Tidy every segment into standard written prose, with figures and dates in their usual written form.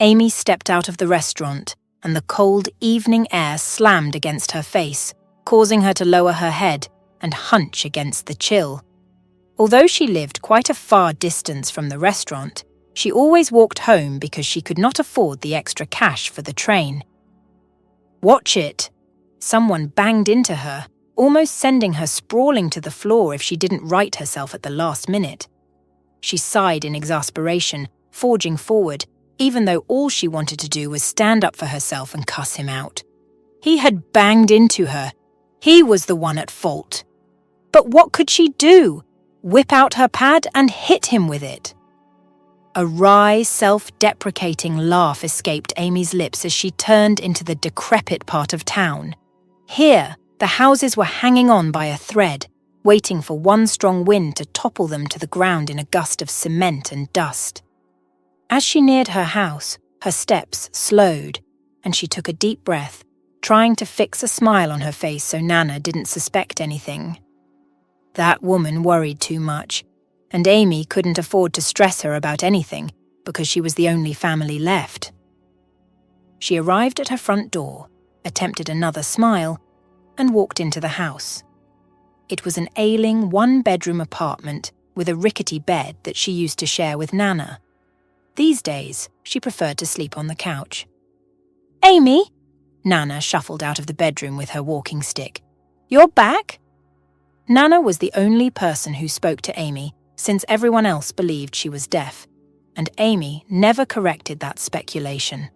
Amy stepped out of the restaurant, and the cold evening air slammed against her face, causing her to lower her head and hunch against the chill. Although she lived quite a far distance from the restaurant, she always walked home because she could not afford the extra cash for the train. "Watch it!" Someone banged into her, almost sending her sprawling to the floor if she didn't right herself at the last minute. She sighed in exasperation, forging forward, even though all she wanted to do was stand up for herself and cuss him out. He had banged into her. He was the one at fault. But what could she do? Whip out her pad and hit him with it? A wry, self-deprecating laugh escaped Amy's lips as she turned into the decrepit part of town. Here, the houses were hanging on by a thread, waiting for one strong wind to topple them to the ground in a gust of cement and dust. As she neared her house, her steps slowed, and she took a deep breath, trying to fix a smile on her face so Nana didn't suspect anything. That woman worried too much, and Amy couldn't afford to stress her about anything because she was the only family left. She arrived at her front door, attempted another smile, and walked into the house. It was an ailing one-bedroom apartment with a rickety bed that she used to share with Nana. These days, she preferred to sleep on the couch. "Amy?" Nana shuffled out of the bedroom with her walking stick. "You're back?" Nana was the only person who spoke to Amy since everyone else believed she was deaf, and Amy never corrected that speculation.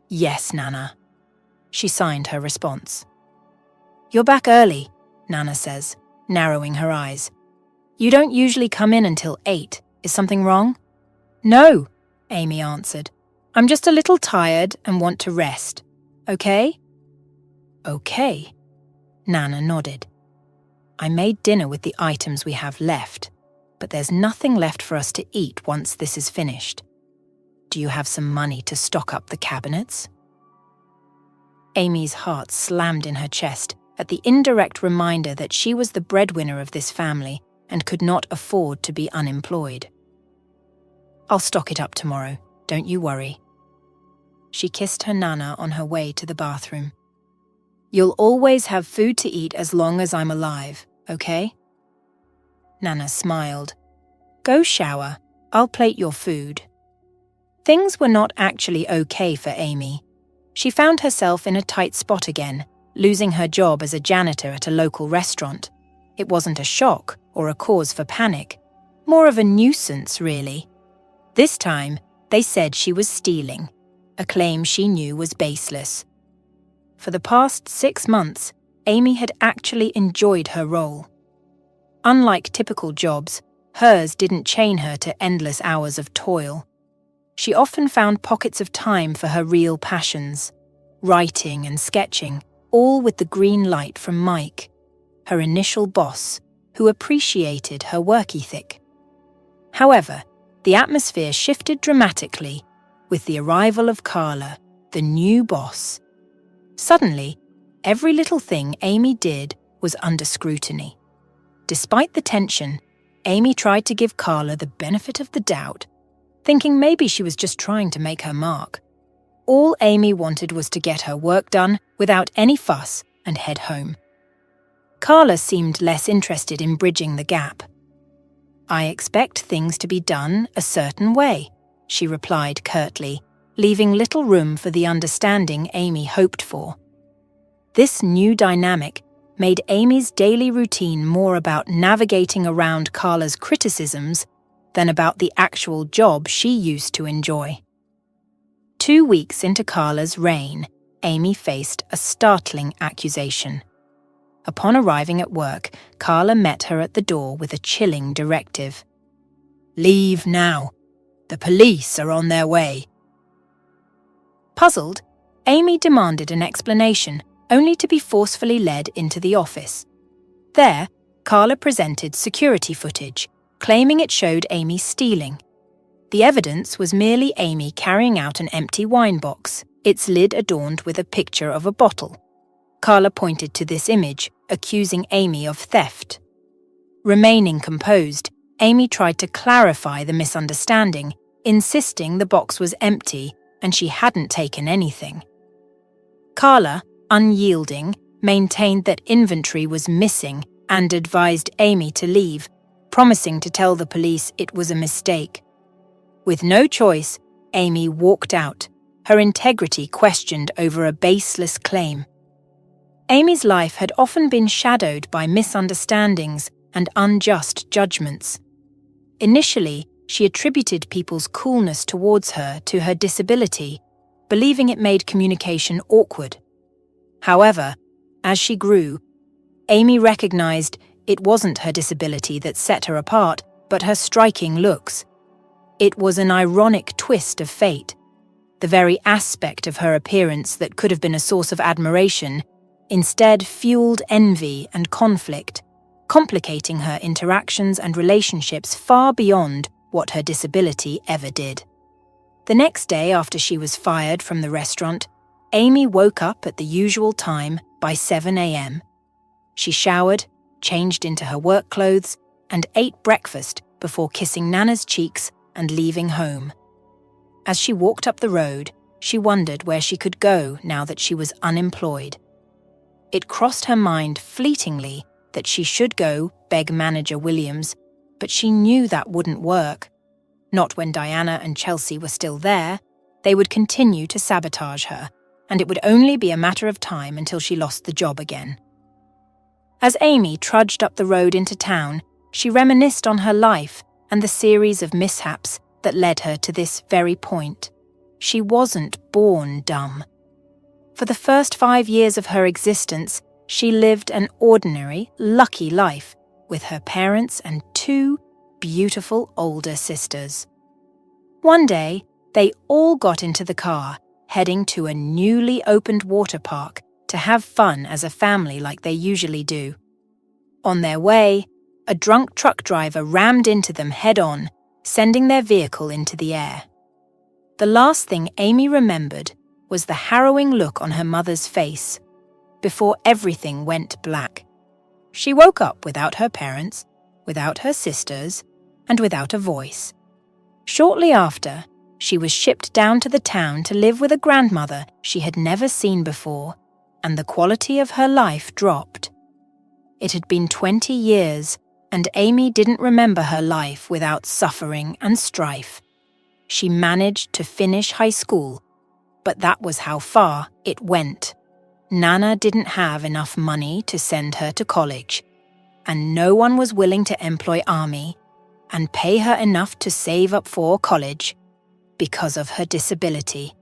"Yes, Nana." She signed her response. "You're back early," Nana says, narrowing her eyes. "You don't usually come in until 8. Is something wrong?" "No," Amy answered. "I'm just a little tired and want to rest. Okay?" "Okay," Nana nodded. "I made dinner with the items we have left, but there's nothing left for us to eat once this is finished. Do you have some money to stock up the cabinets?" Amy's heart slammed in her chest at the indirect reminder that she was the breadwinner of this family and could not afford to be unemployed. "I'll stock it up tomorrow, don't you worry." She kissed her Nana on her way to the bathroom. "You'll always have food to eat as long as I'm alive, okay?" Nana smiled. "Go shower. I'll plate your food." Things were not actually okay for Amy. She found herself in a tight spot again, losing her job as a janitor at a local restaurant. It wasn't a shock or a cause for panic, more of a nuisance, really. This time, they said she was stealing, a claim she knew was baseless. For the past 6 months, Amy had actually enjoyed her role. Unlike typical jobs, hers didn't chain her to endless hours of toil. She often found pockets of time for her real passions, writing and sketching, all with the green light from Mike, her initial boss, who appreciated her work ethic. However, the atmosphere shifted dramatically with the arrival of Carla, the new boss. Suddenly, every little thing Amy did was under scrutiny. Despite the tension, Amy tried to give Carla the benefit of the doubt, thinking maybe she was just trying to make her mark. All Amy wanted was to get her work done without any fuss and head home. Carla seemed less interested in bridging the gap. "I expect things to be done a certain way," she replied curtly, leaving little room for the understanding Amy hoped for. This new dynamic made Amy's daily routine more about navigating around Carla's criticisms than about the actual job she used to enjoy. 2 weeks into Carla's reign, Amy faced a startling accusation. Upon arriving at work, Carla met her at the door with a chilling directive. "Leave now. The police are on their way." Puzzled, Amy demanded an explanation, only to be forcefully led into the office. There, Carla presented security footage, claiming it showed Amy stealing. The evidence was merely Amy carrying out an empty wine box, its lid adorned with a picture of a bottle. Carla pointed to this image, accusing Amy of theft. Remaining composed, Amy tried to clarify the misunderstanding, insisting the box was empty and she hadn't taken anything. Carla, unyielding, maintained that inventory was missing and advised Amy to leave, promising to tell the police it was a mistake. With no choice, Amy walked out, her integrity questioned over a baseless claim. Amy's life had often been shadowed by misunderstandings and unjust judgments. Initially, she attributed people's coolness towards her to her disability, believing it made communication awkward. However, as she grew, Amy recognized it wasn't her disability that set her apart, but her striking looks. It was an ironic twist of fate. The very aspect of her appearance that could have been a source of admiration instead fueled envy and conflict, complicating her interactions and relationships far beyond what her disability ever did. The next day after she was fired from the restaurant, Amy woke up at the usual time by 7 a.m. She showered, changed into her work clothes, and ate breakfast before kissing Nana's cheeks and leaving home. As she walked up the road, she wondered where she could go now that she was unemployed. It crossed her mind fleetingly that she should go beg manager Williams, but she knew that wouldn't work. Not when Diana and Chelsea were still there. They would continue to sabotage her, and it would only be a matter of time until she lost the job again. As Amy trudged up the road into town, she reminisced on her life and the series of mishaps that led her to this very point. She wasn't born dumb. For the first 5 years of her existence, she lived an ordinary, lucky life with her parents and 2 beautiful older sisters. One day, they all got into the car, heading to a newly opened water park to have fun as a family like they usually do. On their way, a drunk truck driver rammed into them head-on, sending their vehicle into the air. The last thing Amy remembered was the harrowing look on her mother's face before everything went black. She woke up without her parents, without her sisters, and without a voice. Shortly after, she was shipped down to the town to live with a grandmother she had never seen before, and the quality of her life dropped. It had been 20 years, and Amy didn't remember her life without suffering and strife. She managed to finish high school, but that was how far it went. Nana didn't have enough money to send her to college, and no one was willing to employ Amy and pay her enough to save up for college. Because of her disability,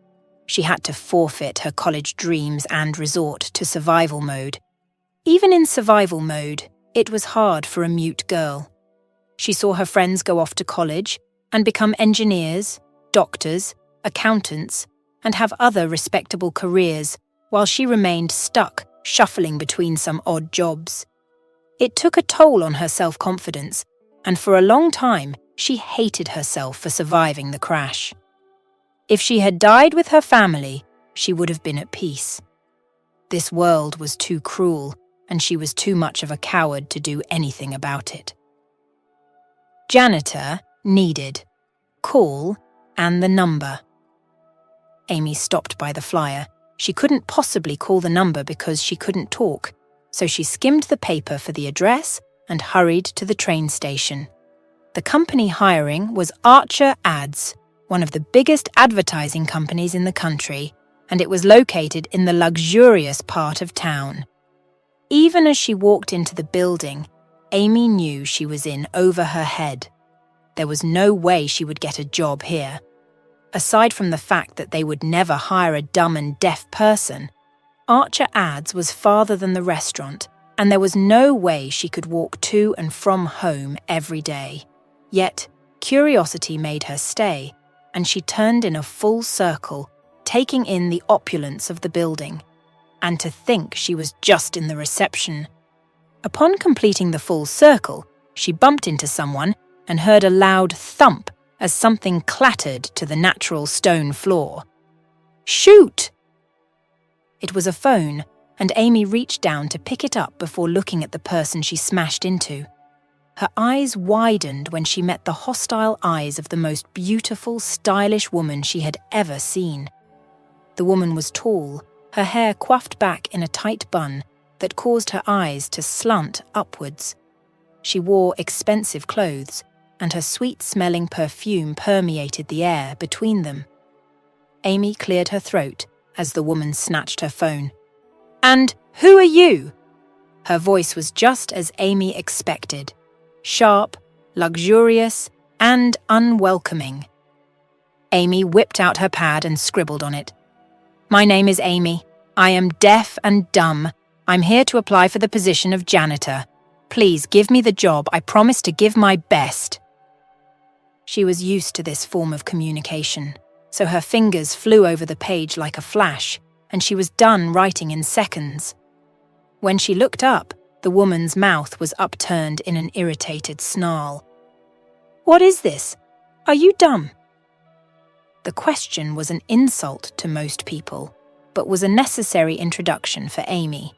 she had to forfeit her college dreams and resort to survival mode. Even in survival mode, it was hard for a mute girl. She saw her friends go off to college and become engineers, doctors, accountants, and have other respectable careers, while she remained stuck, shuffling between some odd jobs. It took a toll on her self-confidence, and for a long time, she hated herself for surviving the crash. If she had died with her family, she would have been at peace. This world was too cruel, and she was too much of a coward to do anything about it. Janitor needed. Call and the number. Amy stopped by the flyer. She couldn't possibly call the number because she couldn't talk, so she skimmed the paper for the address and hurried to the train station. The company hiring was Archer Ads, one of the biggest advertising companies in the country, and it was located in the luxurious part of town. Even as she walked into the building, Amy knew she was in over her head. There was no way she would get a job here. Aside from the fact that they would never hire a dumb and deaf person, Archer Ads was farther than the restaurant, and there was no way she could walk to and from home every day. Yet, curiosity made her stay, and she turned in a full circle, taking in the opulence of the building. And to think she was just in the reception. Upon completing the full circle, she bumped into someone and heard a loud thump as something clattered to the natural stone floor. "Shoot!" It was a phone, and Amy reached down to pick it up before looking at the person she smashed into. Her eyes widened when she met the hostile eyes of the most beautiful, stylish woman she had ever seen. The woman was tall, her hair coiffed back in a tight bun that caused her eyes to slant upwards. She wore expensive clothes, and her sweet-smelling perfume permeated the air between them. Amy cleared her throat as the woman snatched her phone. "And who are you?" Her voice was just as Amy expected. Sharp, luxurious, and unwelcoming. Amy whipped out her pad and scribbled on it. "My name is Amy. I am deaf and dumb. I'm here to apply for the position of janitor. Please give me the job. I promise to give my best." She was used to this form of communication, so her fingers flew over the page like a flash, and she was done writing in seconds. When she looked up, the woman's mouth was upturned in an irritated snarl. "What is this? Are you dumb?" The question was an insult to most people, but was a necessary introduction for Amy.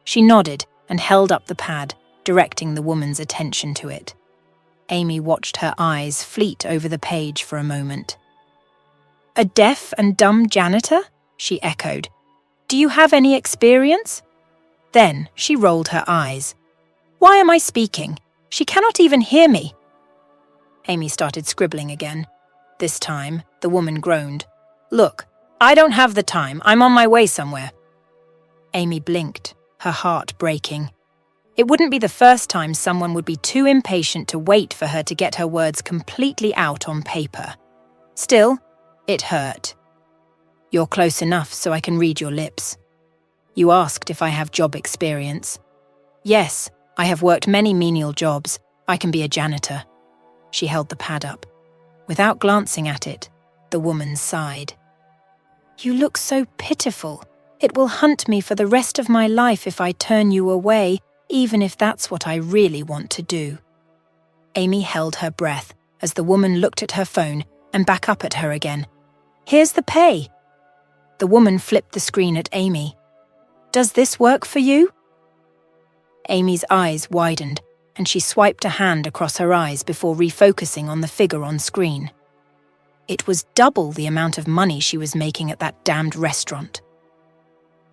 She nodded and held up the pad, directing the woman's attention to it. Amy watched her eyes fleet over the page for a moment. "A deaf and dumb janitor?" she echoed. "Do you have any experience?" Then she rolled her eyes. "Why am I speaking? She cannot even hear me." Amy started scribbling again. This time, the woman groaned. "Look, I don't have the time. I'm on my way somewhere." Amy blinked, her heart breaking. It wouldn't be the first time someone would be too impatient to wait for her to get her words completely out on paper. Still, it hurt. "You're close enough so I can read your lips. You asked if I have job experience. Yes, I have worked many menial jobs. I can be a janitor." She held the pad up. Without glancing at it, the woman sighed. "You look so pitiful. It will haunt me for the rest of my life if I turn you away, even if that's what I really want to do." Amy held her breath as the woman looked at her phone and back up at her again. "Here's the pay." The woman flipped the screen at Amy. "Does this work for you?" Amy's eyes widened, and she swiped a hand across her eyes before refocusing on the figure on screen. It was double the amount of money she was making at that damned restaurant.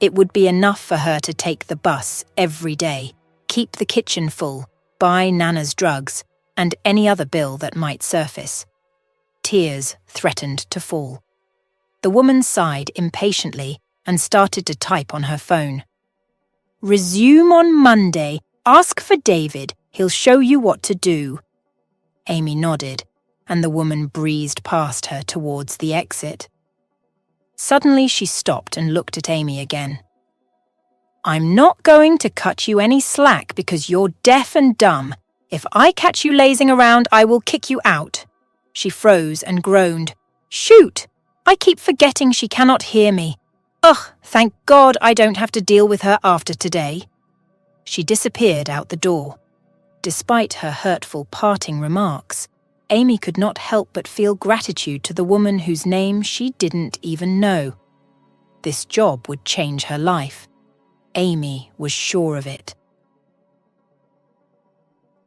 It would be enough for her to take the bus every day, keep the kitchen full, buy Nana's drugs, and any other bill that might surface. Tears threatened to fall. The woman sighed impatiently and started to type on her phone. "Resume on Monday. Ask for David. He'll show you what to do." Amy nodded, and the woman breezed past her towards the exit. Suddenly she stopped and looked at Amy again. "I'm not going to cut you any slack because you're deaf and dumb. If I catch you lazing around, I will kick you out." She froze and groaned. "Shoot! I keep forgetting she cannot hear me. Ugh, thank God I don't have to deal with her after today." She disappeared out the door. Despite her hurtful parting remarks, Amy could not help but feel gratitude to the woman whose name she didn't even know. This job would change her life. Amy was sure of it.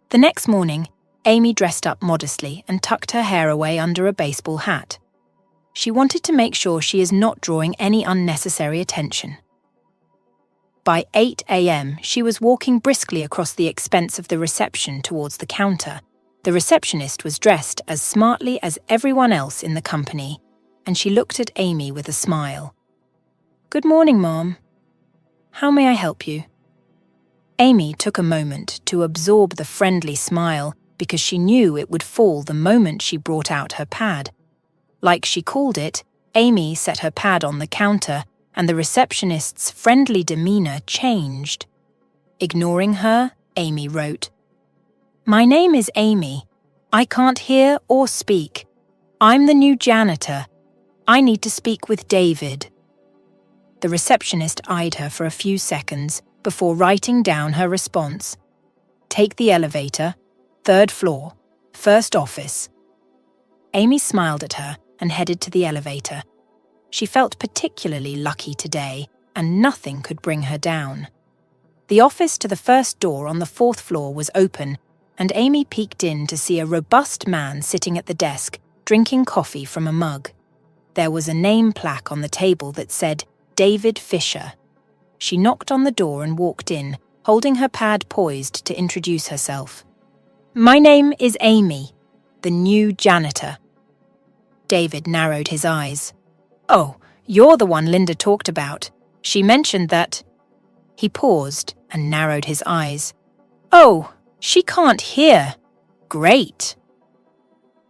The next morning, Amy dressed up modestly and tucked her hair away under a baseball hat. She wanted to make sure she is not drawing any unnecessary attention. By 8 a.m., she was walking briskly across the expense of the reception towards the counter. The receptionist was dressed as smartly as everyone else in the company, and she looked at Amy with a smile. "Good morning, Mom. How may I help you?" Amy took a moment to absorb the friendly smile because she knew it would fall the moment she brought out her pad. Like she called it, Amy set her pad on the counter, and the receptionist's friendly demeanor changed. Ignoring her, Amy wrote, "My name is Amy. I can't hear or speak. I'm the new janitor. I need to speak with David." The receptionist eyed her for a few seconds before writing down her response. "Take the elevator, 3rd floor, first office." Amy smiled at her and headed to the elevator. She felt particularly lucky today, and nothing could bring her down. The office to the first door on the 4th floor was open, and Amy peeked in to see a robust man sitting at the desk, drinking coffee from a mug. There was a name plaque on the table that said, David Fisher. She knocked on the door and walked in, holding her pad poised to introduce herself. "My name is Amy, the new janitor." David narrowed his eyes. "Oh, you're the one Linda talked about. She mentioned that—" He paused and narrowed his eyes. "Oh, she can't hear. Great."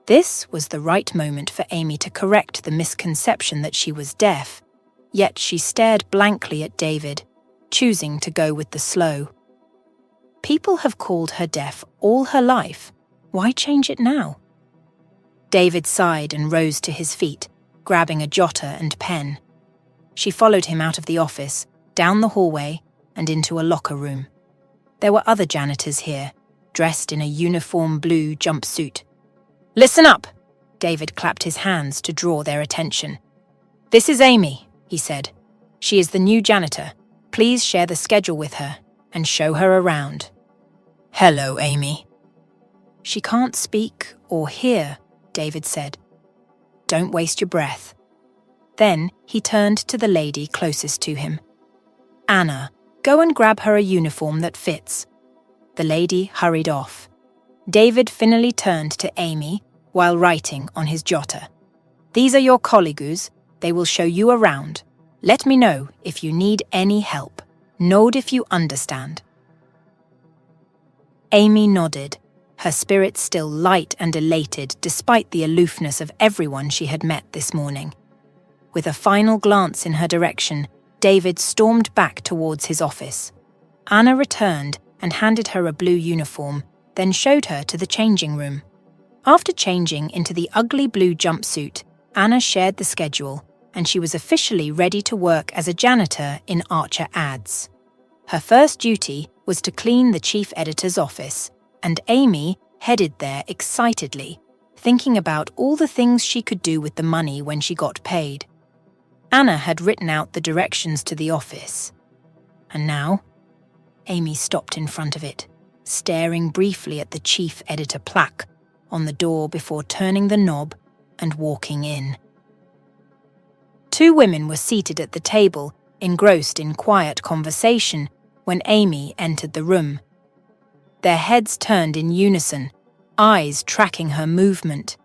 This was the right moment for Amy to correct the misconception that she was deaf, yet she stared blankly at David, choosing to go with the slow. People have called her deaf all her life. Why change it now? David sighed and rose to his feet, grabbing a jotter and pen. She followed him out of the office, down the hallway, and into a locker room. There were other janitors here, dressed in a uniform blue jumpsuit. "Listen up!" David clapped his hands to draw their attention. "This is Amy," he said. "She is the new janitor. Please share the schedule with her and show her around." "Hello, Amy." "She can't speak or hear," David said. "Don't waste your breath." Then he turned to the lady closest to him. "Anna, go and grab her a uniform that fits." The lady hurried off. David finally turned to Amy while writing on his jotter. "These are your colleagues. They will show you around. Let me know if you need any help. Nod if you understand." Amy nodded, her spirit still light and elated despite the aloofness of everyone she had met this morning. With a final glance in her direction, David stormed back towards his office. Anna returned and handed her a blue uniform, then showed her to the changing room. After changing into the ugly blue jumpsuit, Anna shared the schedule, and she was officially ready to work as a janitor in Archer Ads. Her first duty was to clean the chief editor's office, and Amy headed there excitedly, thinking about all the things she could do with the money when she got paid. Anna had written out the directions to the office. And now, Amy stopped in front of it, staring briefly at the chief editor plaque on the door before turning the knob and walking in. Two women were seated at the table, engrossed in quiet conversation, when Amy entered the room. Their heads turned in unison, eyes tracking her movement.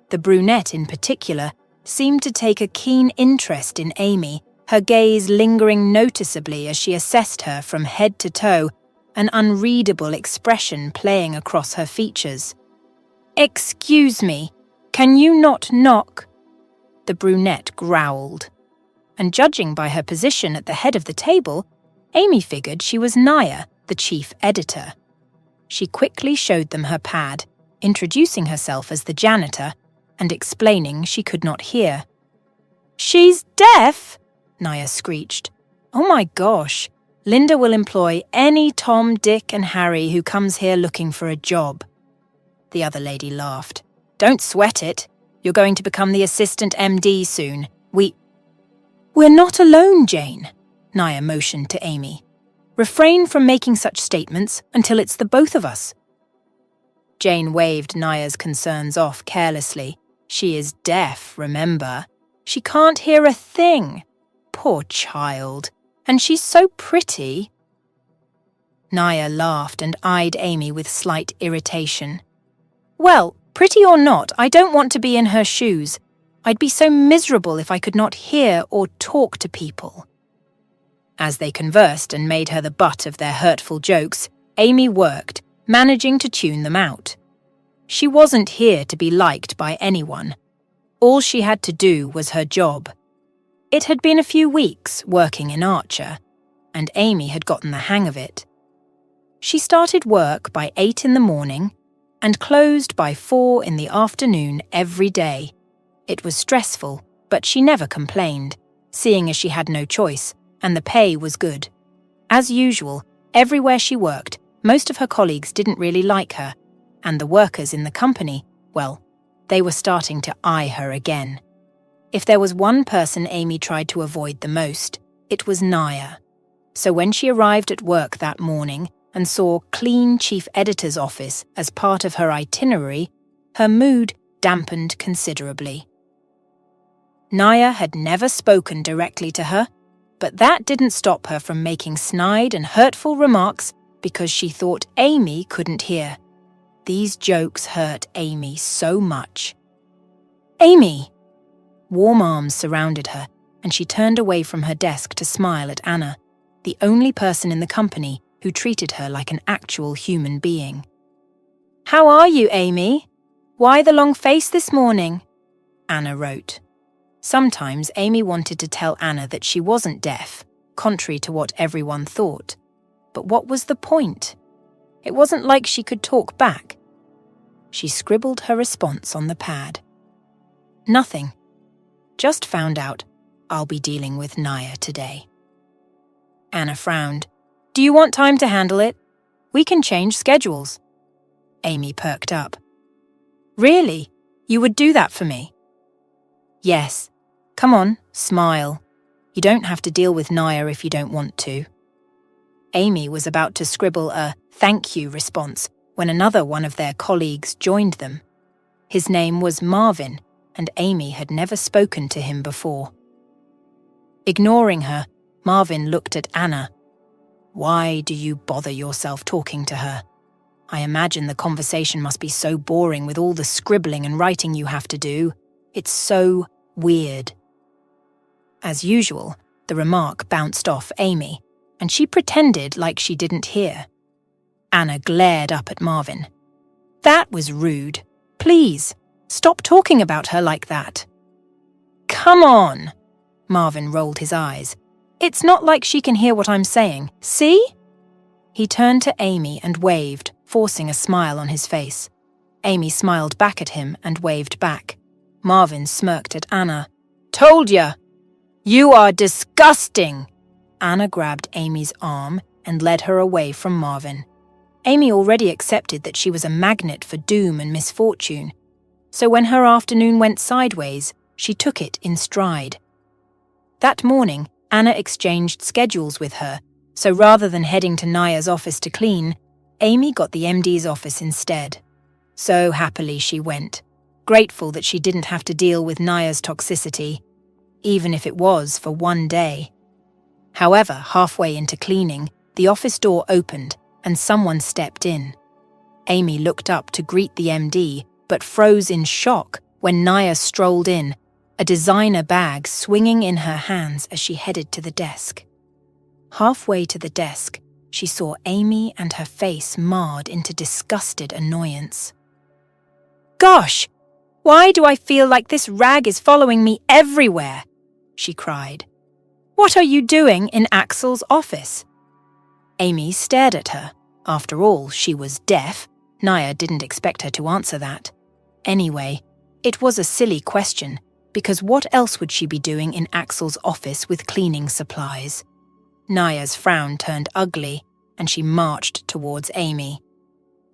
The brunette in particular seemed to take a keen interest in Amy, her gaze lingering noticeably as she assessed her from head to toe, an unreadable expression playing across her features. "Excuse me, can you not knock?" The brunette growled. And judging by her position at the head of the table, Amy figured she was Naya, the chief editor. She quickly showed them her pad, introducing herself as the janitor and explaining she could not hear. "She's deaf?" Naya screeched. "Oh my gosh, Linda will employ any Tom, Dick and Harry who comes here looking for a job." The other lady laughed. "Don't sweat it. You're going to become the assistant MD soon. We're not alone, Jane," Naya motioned to Amy. "Refrain from making such statements until it's the both of us." Jane waved Naya's concerns off carelessly. "She is deaf, remember? She can't hear a thing. Poor child. And she's so pretty." Naya laughed and eyed Amy with slight irritation. "Well, pretty or not, I don't want to be in her shoes. I'd be so miserable if I could not hear or talk to people." As they conversed and made her the butt of their hurtful jokes, Amy worked, managing to tune them out. She wasn't here to be liked by anyone. All she had to do was her job. It had been a few weeks working in Archer, and Amy had gotten the hang of it. She started work by 8 in the morning and closed by 4 in the afternoon every day. It was stressful, but she never complained, seeing as she had no choice, and the pay was good. As usual, everywhere she worked, most of her colleagues didn't really like her, and the workers in the company, well, they were starting to eye her again. If there was one person Amy tried to avoid the most, it was Naya. So when she arrived at work that morning, and saw clean chief editor's office as part of her itinerary, her mood dampened considerably. Naya had never spoken directly to her, but that didn't stop her from making snide and hurtful remarks because she thought Amy couldn't hear. These jokes hurt Amy so much. "Amy!" Warm arms surrounded her, and she turned away from her desk to smile at Anna, the only person in the company who treated her like an actual human being. "How are you, Amy? Why the long face this morning?" Anna wrote. Sometimes Amy wanted to tell Anna that she wasn't deaf, contrary to what everyone thought. But what was the point? It wasn't like she could talk back. She scribbled her response on the pad. "Nothing. Just found out I'll be dealing with Naya today." Anna frowned. "Do you want time to handle it? We can change schedules." Amy perked up. "Really? You would do that for me?" "Yes. Come on, smile. You don't have to deal with Naya if you don't want to." Amy was about to scribble a thank you response when another one of their colleagues joined them. His name was Marvin, and Amy had never spoken to him before. Ignoring her, Marvin looked at Anna. "Why do you bother yourself talking to her? I imagine the conversation must be so boring with all the scribbling and writing you have to do. It's so weird." As usual, the remark bounced off Amy, and she pretended like she didn't hear. Anna glared up at Marvin. "That was rude. Please, stop talking about her like that." "Come on!" Marvin rolled his eyes. "It's not like she can hear what I'm saying. See?" He turned to Amy and waved, forcing a smile on his face. Amy smiled back at him and waved back. Marvin smirked at Anna. "Told ya! You are disgusting!" Anna grabbed Amy's arm and led her away from Marvin. Amy already accepted that she was a magnet for doom and misfortune, so when her afternoon went sideways, she took it in stride. That morning, Anna exchanged schedules with her, so rather than heading to Naya's office to clean, Amy got the MD's office instead. So happily she went, grateful that she didn't have to deal with Naya's toxicity, even if it was for one day. However, halfway into cleaning, the office door opened and someone stepped in. Amy looked up to greet the MD, but froze in shock when Naya strolled in, a designer bag swinging in her hands as she headed to the desk. Halfway to the desk, she saw Amy and her face marred into disgusted annoyance. "Gosh! Why do I feel like this rag is following me everywhere?" she cried. "What are you doing in Axel's office?" Amy stared at her. After all, she was deaf. Naya didn't expect her to answer that. Anyway, it was a silly question, because what else would she be doing in Axel's office with cleaning supplies? Naya's frown turned ugly, and she marched towards Amy.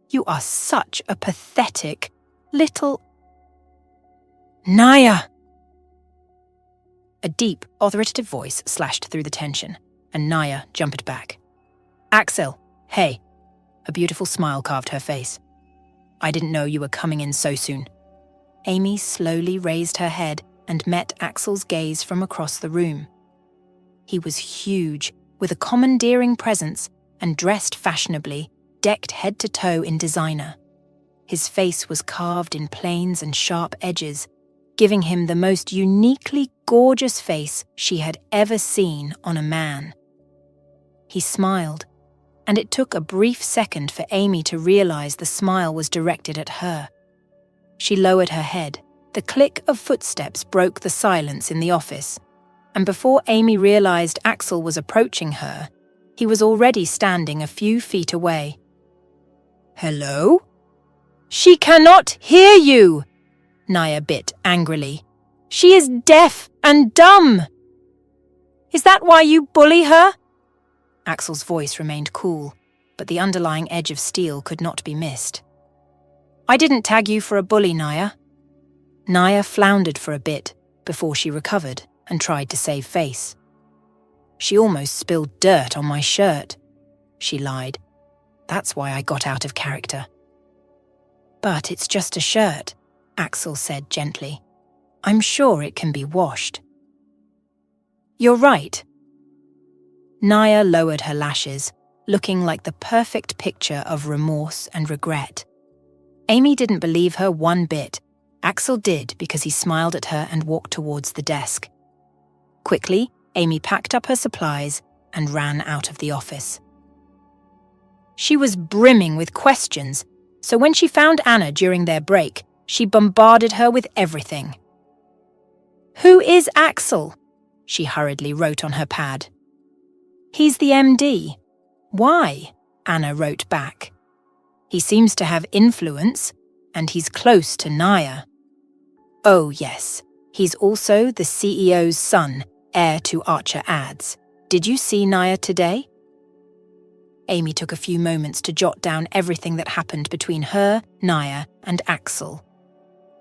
"You are such a pathetic little—" "Naya!" A deep, authoritative voice slashed through the tension, and Naya jumped back. "Axel, hey." A beautiful smile carved her face. "I didn't know you were coming in so soon." Amy slowly raised her head and met Axel's gaze from across the room. He was huge, with a commandeering presence, and dressed fashionably, decked head to toe in designer. His face was carved in planes and sharp edges, giving him the most uniquely gorgeous face she had ever seen on a man. He smiled, and it took a brief second for Amy to realize the smile was directed at her. She lowered her head. The click of footsteps broke the silence in the office, and before Amy realized Axel was approaching her, he was already standing a few feet away. "Hello?" "She cannot hear you!" Naya bit angrily. "She is deaf and dumb!" "Is that why you bully her?" Axel's voice remained cool, but the underlying edge of steel could not be missed. "I didn't tag you for a bully, Naya." Naya floundered for a bit before she recovered and tried to save face. "She almost spilled dirt on my shirt," she lied. That's why I got out of character. But it's just a shirt, Axel said gently. I'm sure it can be washed. You're right. Naya lowered her lashes, looking like the perfect picture of remorse and regret. Amy didn't believe her one bit. Axel did because he smiled at her and walked towards the desk. Quickly, Amy packed up her supplies and ran out of the office. She was brimming with questions, so when she found Anna during their break, she bombarded her with everything. Who is Axel? She hurriedly wrote on her pad. He's the MD. Why? Anna wrote back. He seems to have influence, and he's close to Naya. Oh yes, he's also the CEO's son, heir to Archer Ads. Did you see Naya today? Amy took a few moments to jot down everything that happened between her, Naya, and Axel.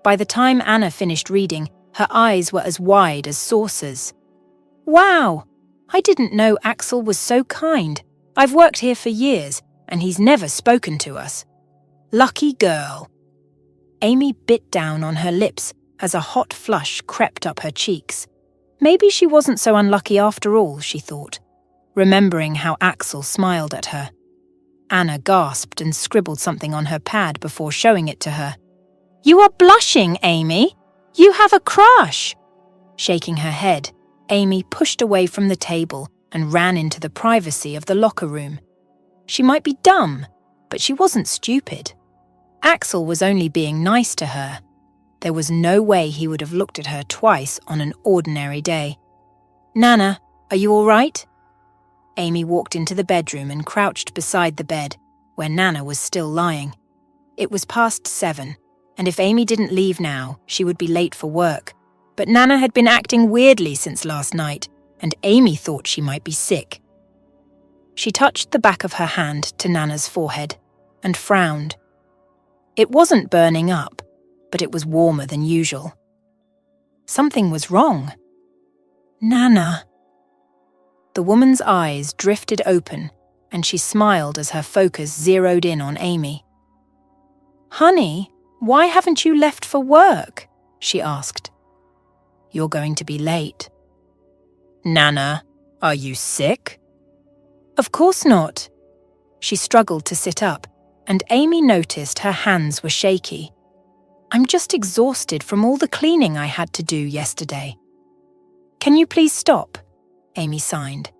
By the time Anna finished reading, her eyes were as wide as saucers. Wow! I didn't know Axel was so kind. I've worked here for years, and he's never spoken to us. Lucky girl. Amy bit down on her lips as a hot flush crept up her cheeks. Maybe she wasn't so unlucky after all, she thought, remembering how Axel smiled at her. Anna gasped and scribbled something on her pad before showing it to her. You are blushing, Amy. You have a crush. Shaking her head, Amy pushed away from the table and ran into the privacy of the locker room. She might be dumb, but she wasn't stupid. Axel was only being nice to her. There was no way he would have looked at her twice on an ordinary day. Nana, are you all right? Amy walked into the bedroom and crouched beside the bed, where Nana was still lying. It was past 7, and if Amy didn't leave now, she would be late for work. But Nana had been acting weirdly since last night, and Amy thought she might be sick. She touched the back of her hand to Nana's forehead and frowned. It wasn't burning up, but it was warmer than usual. Something was wrong. Nana. The woman's eyes drifted open, and she smiled as her focus zeroed in on Amy. Honey, why haven't you left for work? She asked. You're going to be late. Nana, are you sick? Of course not. She struggled to sit up, and Amy noticed her hands were shaky. I'm just exhausted from all the cleaning I had to do yesterday. Can you please stop? Amy signed.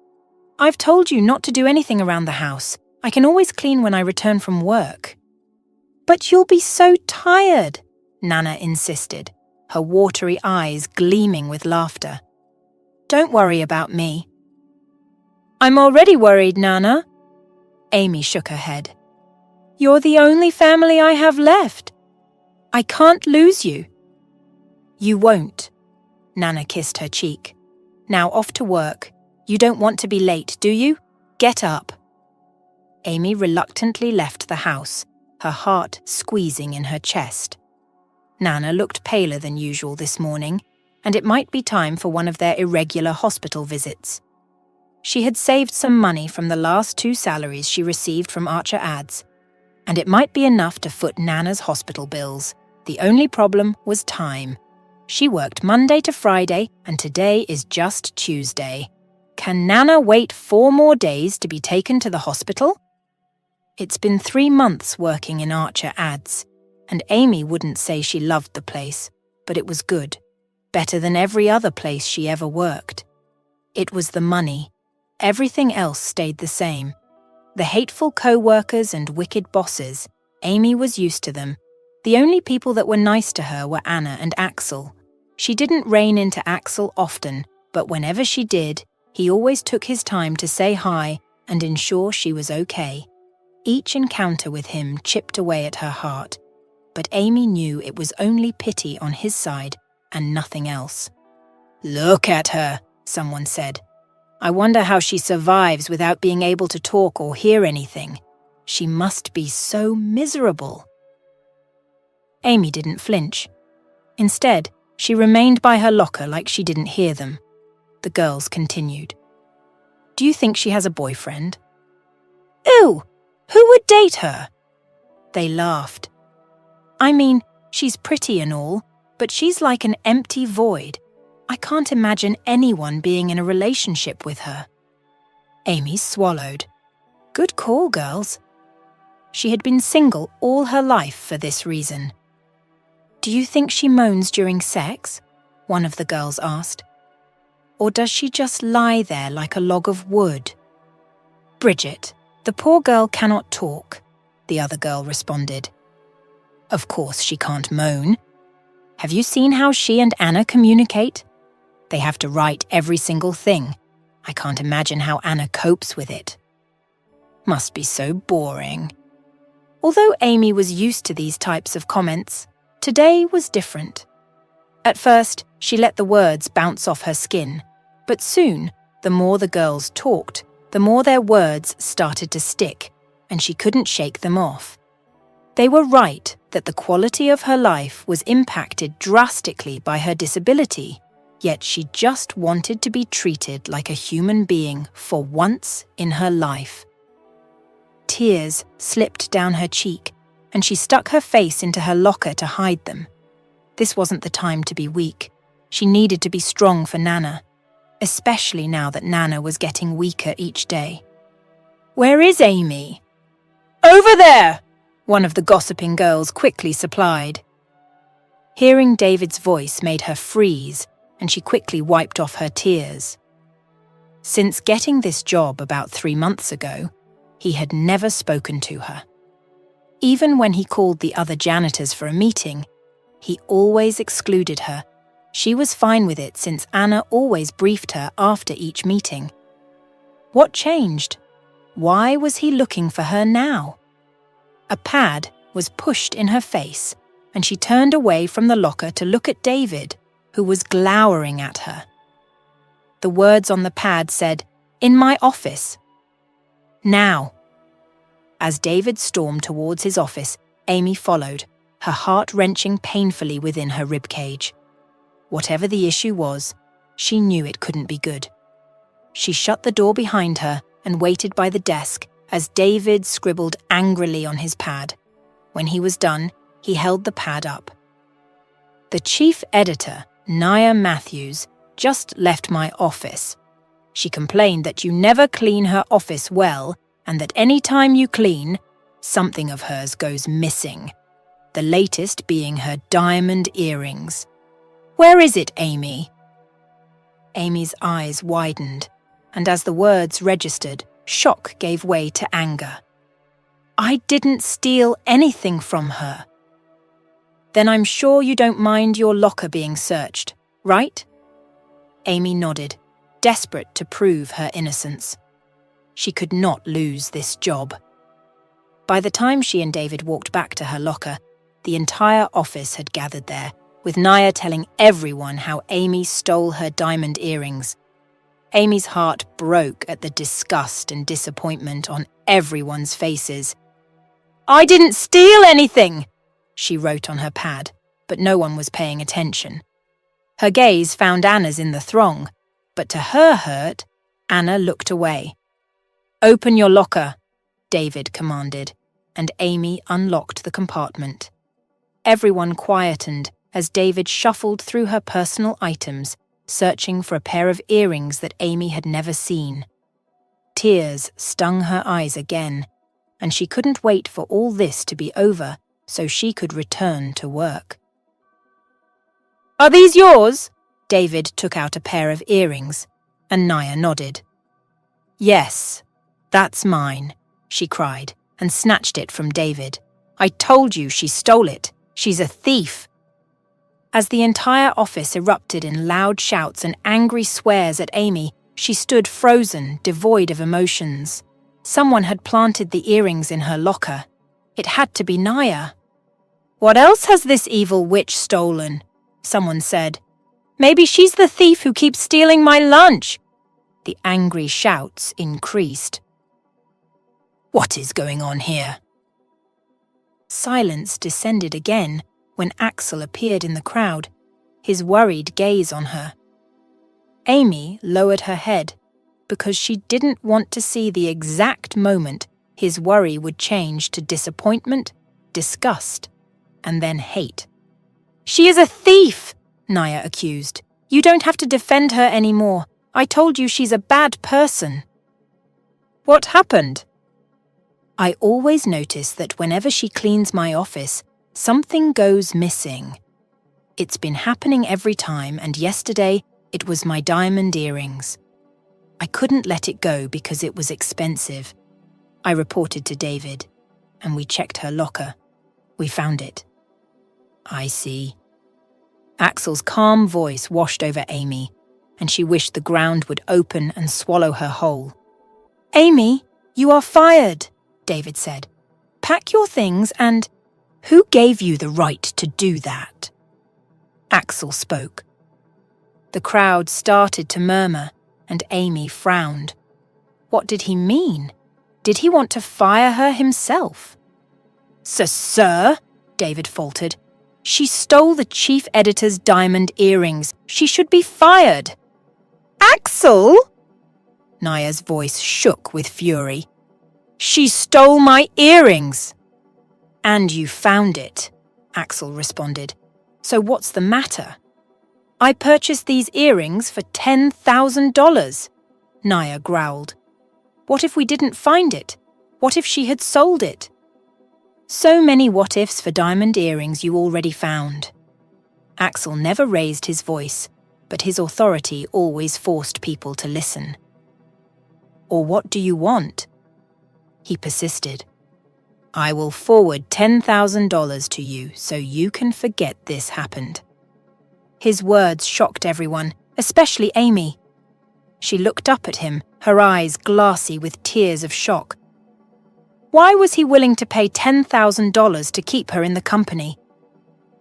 I've told you not to do anything around the house. I can always clean when I return from work. But you'll be so tired, Nana insisted, her watery eyes gleaming with laughter. Don't worry about me. I'm already worried, Nana. Amy shook her head. You're the only family I have left. I can't lose you. You won't. Nana kissed her cheek. Now off to work. You don't want to be late, do you? Get up. Amy reluctantly left the house, her heart squeezing in her chest. Nana looked paler than usual this morning, and it might be time for one of their irregular hospital visits. She had saved some money from the last 2 salaries she received from Archer Ads, and it might be enough to foot Nana's hospital bills. The only problem was time. She worked Monday to Friday, and today is just Tuesday. Can Nana wait 4 more days to be taken to the hospital? It's been 3 months working in Archer Ads, and Amy wouldn't say she loved the place, but it was good. Better than every other place she ever worked. It was the money. Everything else stayed the same. The hateful co-workers and wicked bosses, Amy was used to them. The only people that were nice to her were Anna and Axel. She didn't rein into Axel often, but whenever she did, he always took his time to say hi and ensure she was okay. Each encounter with him chipped away at her heart, but Amy knew it was only pity on his side and nothing else. Look at her, someone said. I wonder how she survives without being able to talk or hear anything. She must be so miserable. Amy didn't flinch. Instead, she remained by her locker like she didn't hear them. The girls continued. Do you think she has a boyfriend? Ooh! Who would date her? They laughed. I mean, she's pretty and all, but she's like an empty void. I can't imagine anyone being in a relationship with her. Amy swallowed. Good call, girls. She had been single all her life for this reason. Do you think she moans during sex? One of the girls asked. Or does she just lie there like a log of wood? Bridget, the poor girl cannot talk, the other girl responded. Of course she can't moan. Have you seen how she and Anna communicate? They have to write every single thing. I can't imagine how Anna copes with it. Must be so boring. Although Amy was used to these types of comments, today was different. At first, she let the words bounce off her skin, but soon, the more the girls talked, the more their words started to stick, and she couldn't shake them off. They were right that the quality of her life was impacted drastically by her disability, yet she just wanted to be treated like a human being for once in her life. Tears slipped down her cheek, and she stuck her face into her locker to hide them. This wasn't the time to be weak. She needed to be strong for Nana, especially now that Nana was getting weaker each day. Where is Amy? Over there! One of the gossiping girls quickly supplied. Hearing David's voice made her freeze, and she quickly wiped off her tears. Since getting this job about 3 months ago, he had never spoken to her. Even when he called the other janitors for a meeting, he always excluded her. She was fine with it since Anna always briefed her after each meeting. What changed? Why was he looking for her now? A pad was pushed in her face, and she turned away from the locker to look at David, who was glowering at her. The words on the pad said, "In my office." Now. As David stormed towards his office, Amy followed, her heart wrenching painfully within her ribcage. Whatever the issue was, she knew it couldn't be good. She shut the door behind her and waited by the desk as David scribbled angrily on his pad. When he was done, he held the pad up. The chief editor, Nia Matthews, just left my office. She complained that you never clean her office well and that any time you clean, something of hers goes missing. The latest being her diamond earrings. Where is it, Amy? Amy's eyes widened, and as the words registered, shock gave way to anger. I didn't steal anything from her. Then I'm sure you don't mind your locker being searched, right? Amy nodded, desperate to prove her innocence. She could not lose this job. By the time she and David walked back to her locker, the entire office had gathered there, with Nia telling everyone how Amy stole her diamond earrings. Amy's heart broke at the disgust and disappointment on everyone's faces. I didn't steal anything, she wrote on her pad, but no one was paying attention. Her gaze found Anna's in the throng, but to her hurt, Anna looked away. Open your locker, David commanded, and Amy unlocked the compartment. Everyone quietened as David shuffled through her personal items, searching for a pair of earrings that Amy had never seen. Tears stung her eyes again, and she couldn't wait for all this to be over so she could return to work. Are these yours? David took out a pair of earrings, and Nia nodded. Yes, that's mine, she cried, and snatched it from David. I told you she stole it. She's a thief. As the entire office erupted in loud shouts and angry swears at Amy, she stood frozen, devoid of emotions. Someone had planted the earrings in her locker. It had to be Nia. What else has this evil witch stolen? Someone said. Maybe she's the thief who keeps stealing my lunch. The angry shouts increased. What is going on here? Silence descended again when Axel appeared in the crowd, his worried gaze on her. Amy lowered her head because she didn't want to see the exact moment his worry would change to disappointment, disgust, and then hate. "She is a thief!" Naya accused. "You don't have to defend her anymore. I told you she's a bad person." "What happened?" "I always notice that whenever she cleans my office, something goes missing. It's been happening every time, and yesterday it was my diamond earrings. I couldn't let it go because it was expensive. I reported to David, and we checked her locker. We found it." "I see." Axel's calm voice washed over Amy, and she wished the ground would open and swallow her whole. "Amy, you are fired," David said. "Pack your things and—" "Who gave you the right to do that?" Axel spoke. The crowd started to murmur, and Amy frowned. What did he mean? Did he want to fire her himself? Sir, David faltered. "She stole the chief editor's diamond earrings. She should be fired." "Axel!" Naya's voice shook with fury. "She stole my earrings!" "And you found it," Axel responded. "So what's the matter?" "I purchased these earrings for $10,000, Naya growled. "What if we didn't find it? What if she had sold it?" "So many what-ifs for diamond earrings you already found." Axel never raised his voice, but his authority always forced people to listen. "Or what do you want?" He persisted. "I will forward $10,000 to you so you can forget this happened." His words shocked everyone, especially Amy. She looked up at him, her eyes glassy with tears of shock. Why was he willing to pay $10,000 to keep her in the company?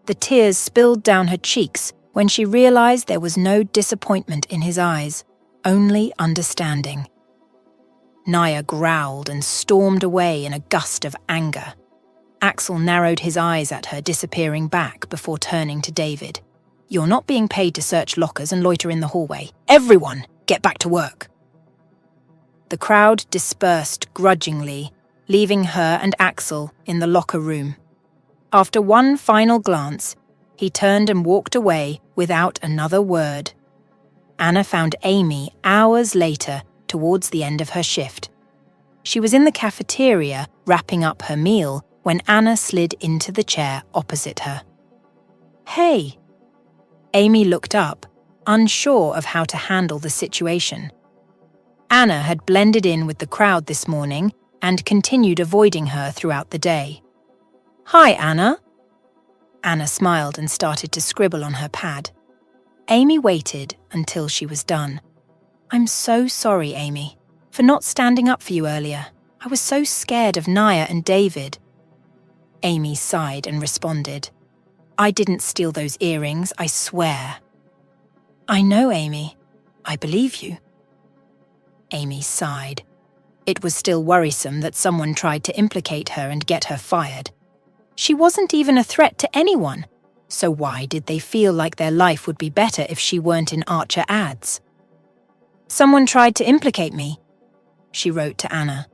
The tears spilled down her cheeks when she realized there was no disappointment in his eyes, only understanding. Naya growled and stormed away in a gust of anger. Axel narrowed his eyes at her disappearing back before turning to David. "You're not being paid to search lockers and loiter in the hallway. Everyone, get back to work." The crowd dispersed grudgingly, leaving her and Axel in the locker room. After one final glance, he turned and walked away without another word. Anna found Amy hours later towards the end of her shift. She was in the cafeteria wrapping up her meal when Anna slid into the chair opposite her. "Hey." Amy looked up, unsure of how to handle the situation. Anna had blended in with the crowd this morning and continued avoiding her throughout the day. "Hi, Anna." Anna smiled and started to scribble on her pad. Amy waited until she was done. "I'm so sorry, Amy, for not standing up for you earlier. I was so scared of Naya and David." Amy sighed and responded, "I didn't steal those earrings, I swear." "I know, Amy. I believe you." Amy sighed. It was still worrisome that someone tried to implicate her and get her fired. She wasn't even a threat to anyone, so why did they feel like their life would be better if she weren't in Archer ads? "Someone tried to implicate me," she wrote to Anna.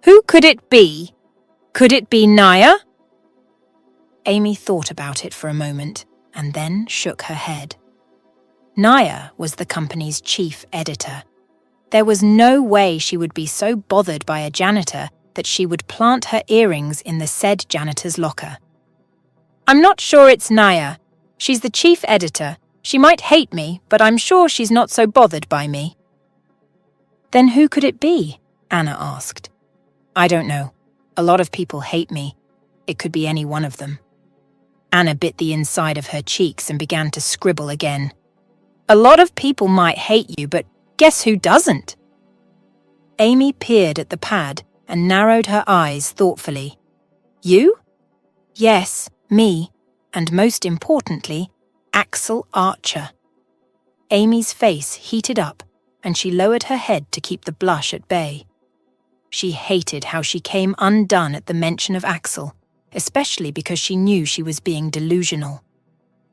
"Who could it be? Could it be Naya?" Amy thought about it for a moment and then shook her head. Naya was the company's chief editor. There was no way she would be so bothered by a janitor that she would plant her earrings in the said janitor's locker. "I'm not sure it's Naya. She's the chief editor. She might hate me, but I'm sure she's not so bothered by me." "Then who could it be?" Anna asked. "I don't know. A lot of people hate me. It could be any one of them." Anna bit the inside of her cheeks and began to scribble again. "A lot of people might hate you, but guess who doesn't?" Amy peered at the pad and narrowed her eyes thoughtfully. "You?" "Yes, me, and most importantly, Axel Archer." Amy's face heated up, and she lowered her head to keep the blush at bay. She hated how she came undone at the mention of Axel, especially because she knew she was being delusional.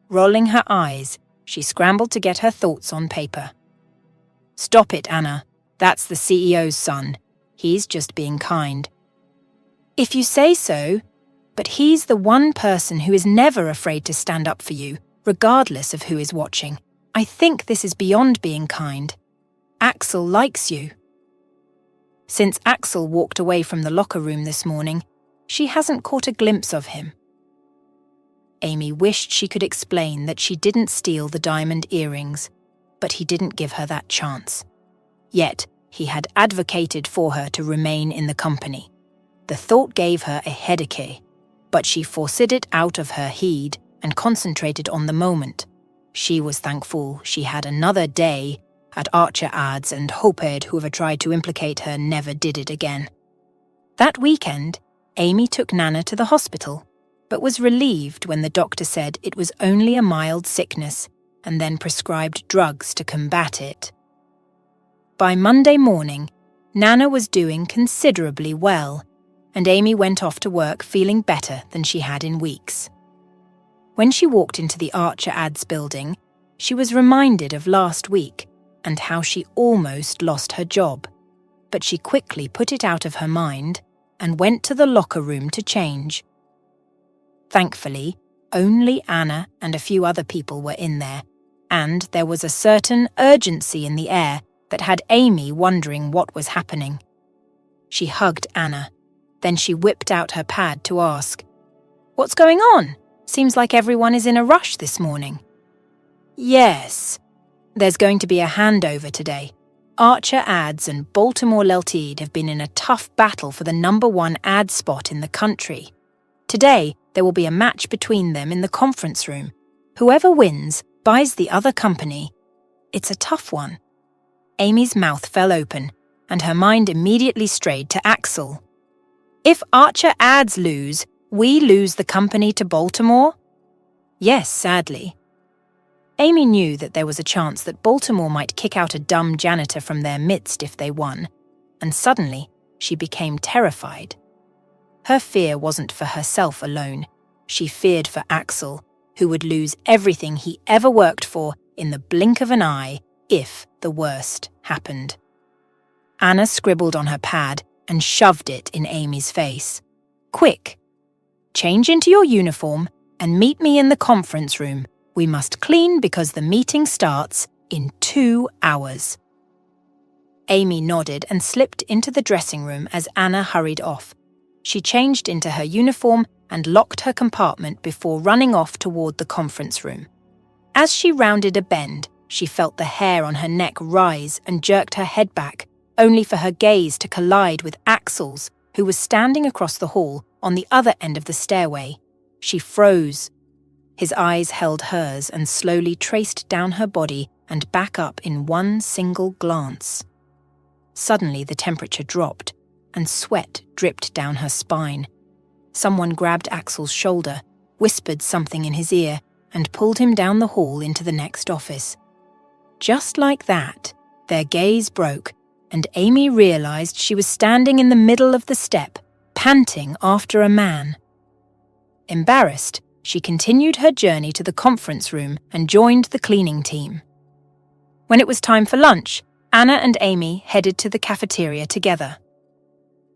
Rolling her eyes, she scrambled to get her thoughts on paper. "Stop it, Anna. That's the CEO's son. He's just being kind. If you say so, but he's the one person who is never afraid to stand up for you, regardless of who is watching. I think this is beyond being kind. Axel likes you. Since Axel walked away from the locker room this morning, she hasn't caught a glimpse of him. Amy wished she could explain that she didn't steal the diamond earrings, but he didn't give her that chance. Yet, he had advocated for her to remain in the company. The thought gave her a headache, but she forced it out of her head and concentrated on the moment. She was thankful she had another day at Archer Ads and hoped whoever tried to implicate her never did it again. That weekend, Amy took Nana to the hospital, but was relieved when the doctor said it was only a mild sickness and then prescribed drugs to combat it. By Monday morning, Nana was doing considerably well, and Amy went off to work feeling better than she had in weeks. When she walked into the Archer Ads building, she was reminded of last week and how she almost lost her job, but she quickly put it out of her mind and went to the locker room to change. Thankfully, only Anna and a few other people were in there, and there was a certain urgency in the air that had Amy wondering what was happening. She hugged Anna. Then she whipped out her pad to ask, "What's going on? Seems like everyone is in a rush this morning." "Yes. There's going to be a handover today. Archer Ads and Baltimore Leltied have been in a tough battle for the #1 ad spot in the country. Today, there will be a match between them in the conference room. Whoever wins buys the other company. It's a tough one." Amy's mouth fell open, and her mind immediately strayed to Axel. "If Archer Ads lose, we lose the company to Baltimore?" "Yes, sadly." Amy knew that there was a chance that Baltimore might kick out a dumb janitor from their midst if they won, and suddenly she became terrified. Her fear wasn't for herself alone. She feared for Axel, who would lose everything he ever worked for in the blink of an eye if the worst happened. Anna scribbled on her pad and shoved it in Amy's face. "Quick! Change into your uniform and meet me in the conference room. We must clean because the meeting starts in 2 hours." Amy nodded and slipped into the dressing room as Anna hurried off. She changed into her uniform and locked her compartment before running off toward the conference room. As she rounded a bend, she felt the hair on her neck rise and jerked her head back, only for her gaze to collide with Axel's, who was standing across the hall on the other end of the stairway. She froze. His eyes held hers and slowly traced down her body and back up in one single glance. Suddenly the temperature dropped, and sweat dripped down her spine. Someone grabbed Axel's shoulder, whispered something in his ear, and pulled him down the hall into the next office. Just like that, their gaze broke, and Amy realized she was standing in the middle of the step, panting after a man. Embarrassed, she continued her journey to the conference room and joined the cleaning team. When it was time for lunch, Anna and Amy headed to the cafeteria together.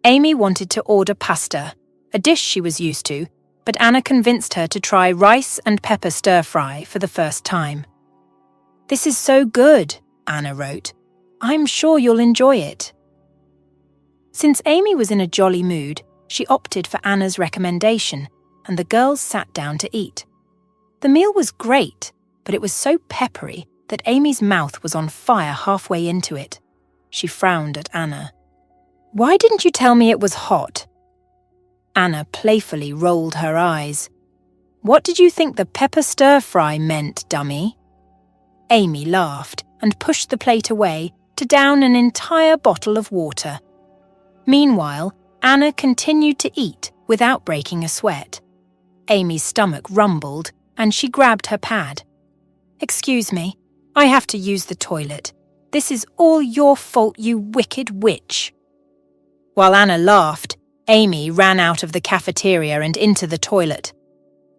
Amy wanted to order pasta, a dish she was used to, but Anna convinced her to try rice and pepper stir-fry for the first time. "This is so good," Anna wrote. "I'm sure you'll enjoy it." Since Amy was in a jolly mood, she opted for Anna's recommendation, and the girls sat down to eat. The meal was great, but it was so peppery that Amy's mouth was on fire halfway into it. She frowned at Anna. "Why didn't you tell me it was hot?" Anna playfully rolled her eyes. "What did you think the pepper stir-fry meant, dummy?" Amy laughed and pushed the plate away to down an entire bottle of water. Meanwhile, Anna continued to eat without breaking a sweat. Amy's stomach rumbled and she grabbed her pad. "Excuse me, I have to use the toilet. This is all your fault, you wicked witch." While Anna laughed, Amy ran out of the cafeteria and into the toilet.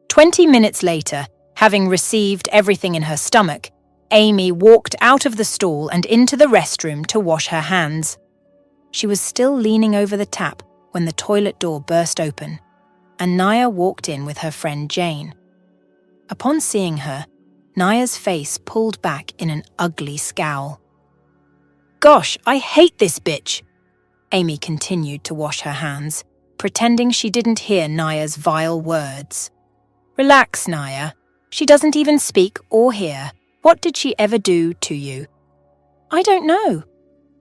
20 minutes later, having received everything in her stomach, Amy walked out of the stall and into the restroom to wash her hands. She was still leaning over the tap when the toilet door burst open, and Naya walked in with her friend Jane. Upon seeing her, Naya's face pulled back in an ugly scowl. "Gosh, I hate this bitch!" Amy continued to wash her hands, pretending she didn't hear Naya's vile words. "Relax, Naya. She doesn't even speak or hear. What did she ever do to you?" "I don't know."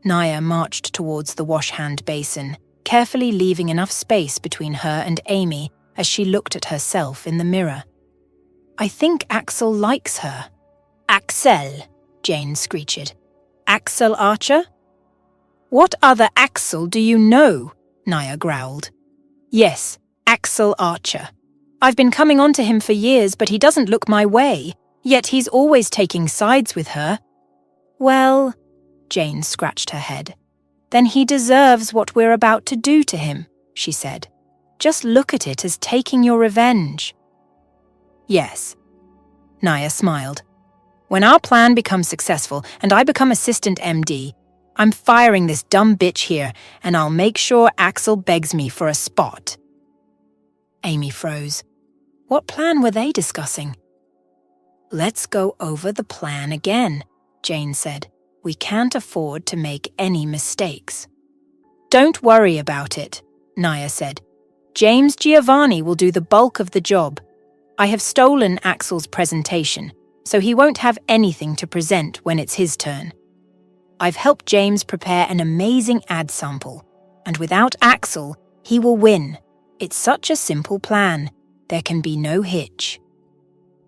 Naya marched towards the wash-hand basin, carefully leaving enough space between her and Amy as she looked at herself in the mirror. "I think Axel likes her." "Axel," Jane screeched. "Axel Archer?" "What other Axel do you know?" Naya growled. "Yes, Axel Archer. I've been coming on to him for years, but he doesn't look my way, yet he's always taking sides with her." "Well," Jane scratched her head, "then he deserves what we're about to do to him," she said. "Just look at it as taking your revenge." "Yes." Naya smiled. "When our plan becomes successful and I become assistant MD, I'm firing this dumb bitch here, and I'll make sure Axel begs me for a spot." Amy froze. What plan were they discussing? "Let's go over the plan again," Jane said. "We can't afford to make any mistakes." "Don't worry about it," Naya said. "James Giovanni will do the bulk of the job. I have stolen Axel's presentation, so he won't have anything to present when it's his turn. I've helped James prepare an amazing ad sample, and without Axel, he will win. It's such a simple plan. There can be no hitch."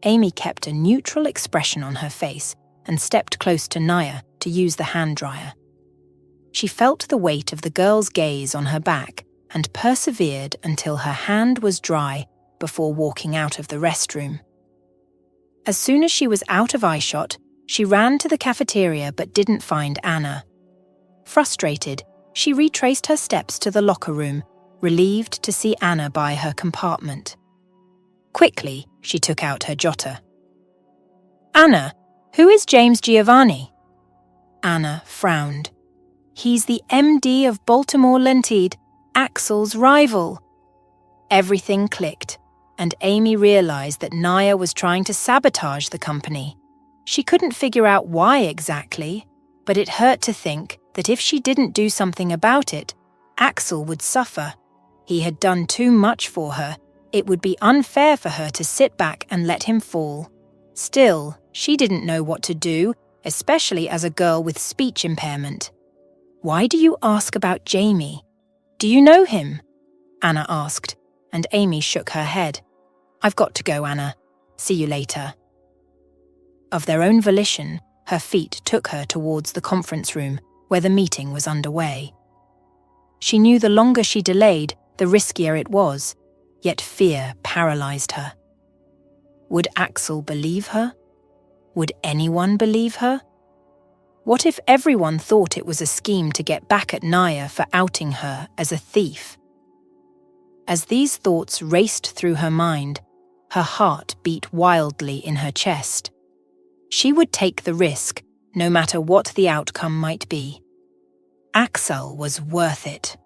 Amy kept a neutral expression on her face and stepped close to Naya to use the hand dryer. She felt the weight of the girl's gaze on her back and persevered until her hand was dry before walking out of the restroom. As soon as she was out of eyeshot, she ran to the cafeteria but didn't find Anna. Frustrated, she retraced her steps to the locker room, relieved to see Anna by her compartment. Quickly, she took out her jotter. "Anna, who is James Giovanni?" Anna frowned. "He's the MD of Baltimore Lentide, Axel's rival." Everything clicked, and Amy realized that Naya was trying to sabotage the company. She couldn't figure out why exactly, but it hurt to think that if she didn't do something about it, Axel would suffer. He had done too much for her. It would be unfair for her to sit back and let him fall. Still, she didn't know what to do, especially as a girl with speech impairment. "Why do you ask about Jamie? Do you know him?" Anna asked, and Amy shook her head. "I've got to go, Anna. See you later." Of their own volition, her feet took her towards the conference room where the meeting was underway. She knew the longer she delayed, the riskier it was, yet fear paralyzed her. Would Axel believe her? Would anyone believe her? What if everyone thought it was a scheme to get back at Naya for outing her as a thief? As these thoughts raced through her mind, her heart beat wildly in her chest. She would take the risk, no matter what the outcome might be. Axel was worth it.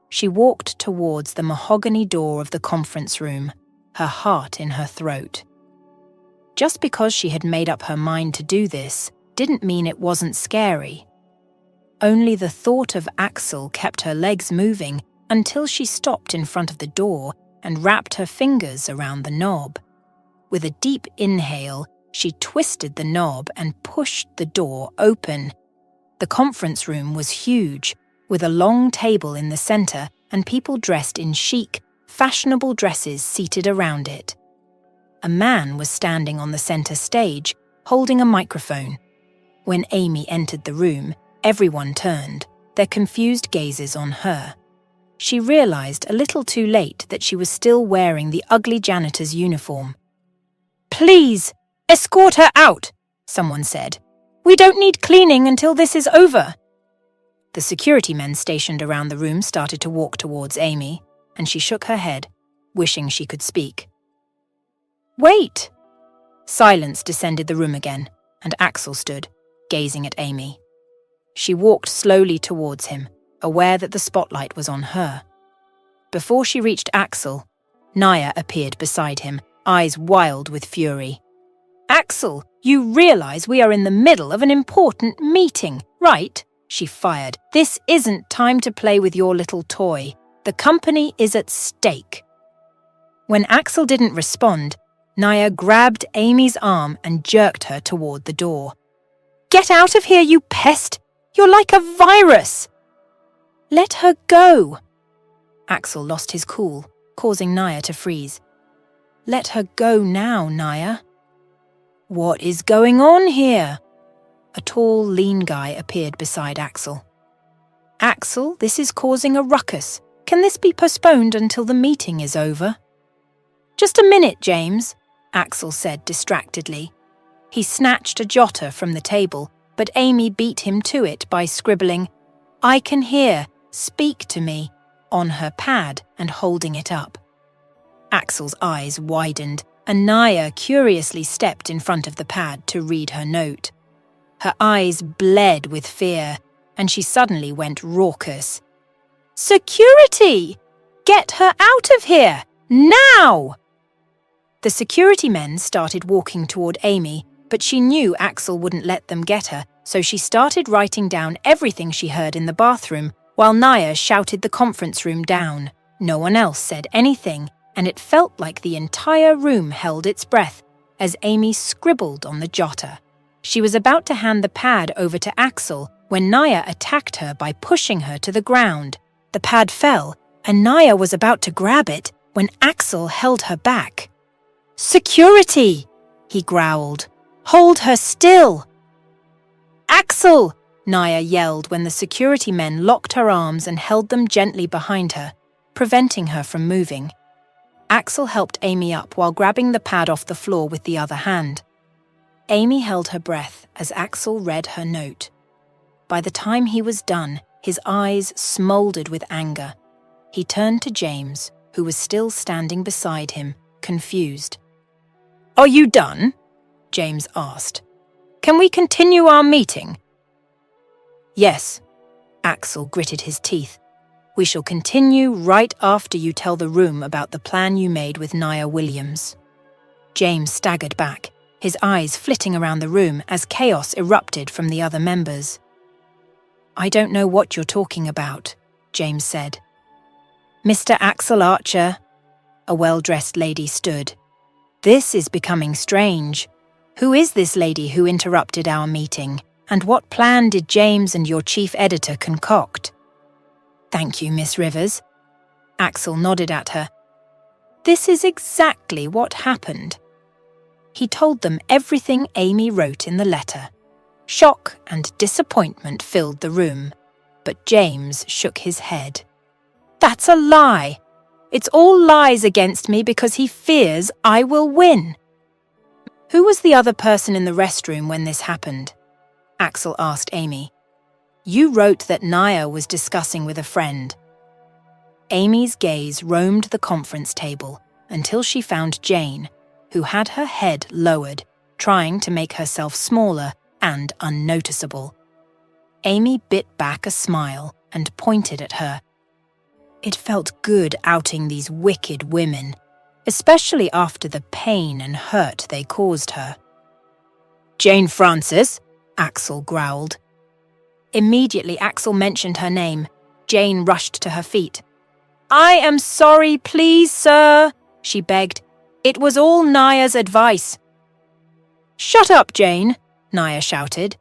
She walked towards the mahogany door of the conference room, her heart in her throat. Just because she had made up her mind to do this didn't mean it wasn't scary. Only the thought of Axel kept her legs moving until she stopped in front of the door and wrapped her fingers around the knob. With a deep inhale, she twisted the knob and pushed the door open. The conference room was huge, with a long table in the center and people dressed in chic, fashionable dresses seated around it. A man was standing on the center stage, holding a microphone. When Amy entered the room, everyone turned, their confused gazes on her. She realized a little too late that she was still wearing the ugly janitor's uniform. "Please, escort her out," someone said. "We don't need cleaning until this is over." The security men stationed around the room started to walk towards Amy, and she shook her head, wishing she could speak. "Wait!" Silence descended the room again, and Axel stood, gazing at Amy. She walked slowly towards him, aware that the spotlight was on her. Before she reached Axel, Naya appeared beside him, eyes wild with fury. "Axel, you realize we are in the middle of an important meeting, right?" she fired. "This isn't time to play with your little toy. The company is at stake." When Axel didn't respond, Naya grabbed Amy's arm and jerked her toward the door. "Get out of here, you pest! You're like a virus!" "Let her go!" Axel lost his cool, causing Naya to freeze. "Let her go now, Naya." "What is going on here?" A tall, lean guy appeared beside Axel. "Axel, this is causing a ruckus. Can this be postponed until the meeting is over?" "Just a minute, James," Axel said distractedly. He snatched a jotter from the table, but Amy beat him to it by scribbling, "I can hear, speak to me," on her pad and holding it up. Axel's eyes widened, and Naya curiously stepped in front of the pad to read her note. Her eyes bled with fear, and she suddenly went raucous. "Security! Get her out of here! Now!" The security men started walking toward Amy, but she knew Axel wouldn't let them get her, so she started writing down everything she heard in the bathroom, while Naya shouted the conference room down. No one else said anything, and it felt like the entire room held its breath as Amy scribbled on the jotter. She was about to hand the pad over to Axel when Naya attacked her by pushing her to the ground. The pad fell, and Naya was about to grab it when Axel held her back. "Security!" he growled. "Hold her still!" "Axel!" Naya yelled when the security men locked her arms and held them gently behind her, preventing her from moving. Axel helped Amy up while grabbing the pad off the floor with the other hand. Amy held her breath as Axel read her note. By the time he was done, his eyes smoldered with anger. He turned to James, who was still standing beside him, confused. "Are you done?" James asked. "Can we continue our meeting?" "Yes," Axel gritted his teeth. "We shall continue right after you tell the room about the plan you made with Naya Williams." James staggered back, his eyes flitting around the room as chaos erupted from the other members. "I don't know what you're talking about," James said. "Mr. Axel Archer," a well-dressed lady stood. "This is becoming strange. Who is this lady who interrupted our meeting? And what plan did James and your chief editor concoct?" "Thank you, Miss Rivers." Axel nodded at her. "This is exactly what happened." He told them everything Amy wrote in the letter. Shock and disappointment filled the room, but James shook his head. "That's a lie. It's all lies against me because he fears I will win." "Who was the other person in the restroom when this happened?" Axel asked Amy. "You wrote that Naya was discussing with a friend." Amy's gaze roamed the conference table until she found Jane, who had her head lowered, trying to make herself smaller and unnoticeable. Amy bit back a smile and pointed at her. It felt good outing these wicked women, especially after the pain and hurt they caused her. "Jane Francis," Axel growled. Immediately Axel mentioned her name. Jane rushed to her feet. "I am sorry, please, sir," she begged. "It was all Naya's advice." "Shut up, Jane," Naya shouted,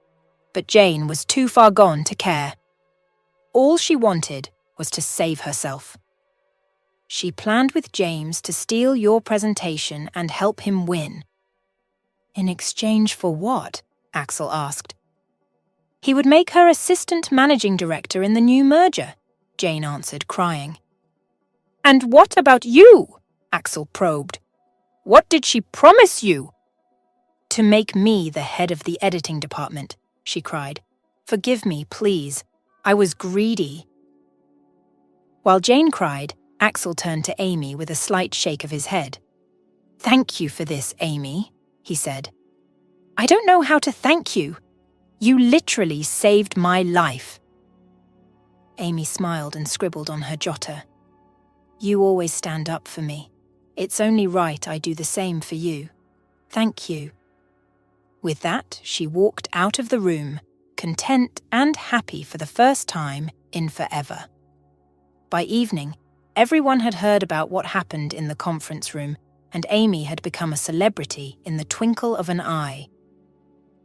but Jane was too far gone to care. All she wanted was to save herself. "She planned with James to steal your presentation and help him win." "In exchange for what?" Axel asked. "He would make her assistant managing director in the new merger," Jane answered, crying. "And what about you?" Axel probed. "What did she promise you?" "To make me the head of the editing department," she cried. "Forgive me, please. I was greedy." While Jane cried, Axel turned to Amy with a slight shake of his head. "Thank you for this, Amy," he said. "I don't know how to thank you. You literally saved my life." Amy smiled and scribbled on her jotter. You always stand up for me. It's only right I do the same for you. Thank you. With that, she walked out of the room, content and happy for the first time in forever. By evening, everyone had heard about what happened in the conference room, and Amy had become a celebrity in the twinkle of an eye.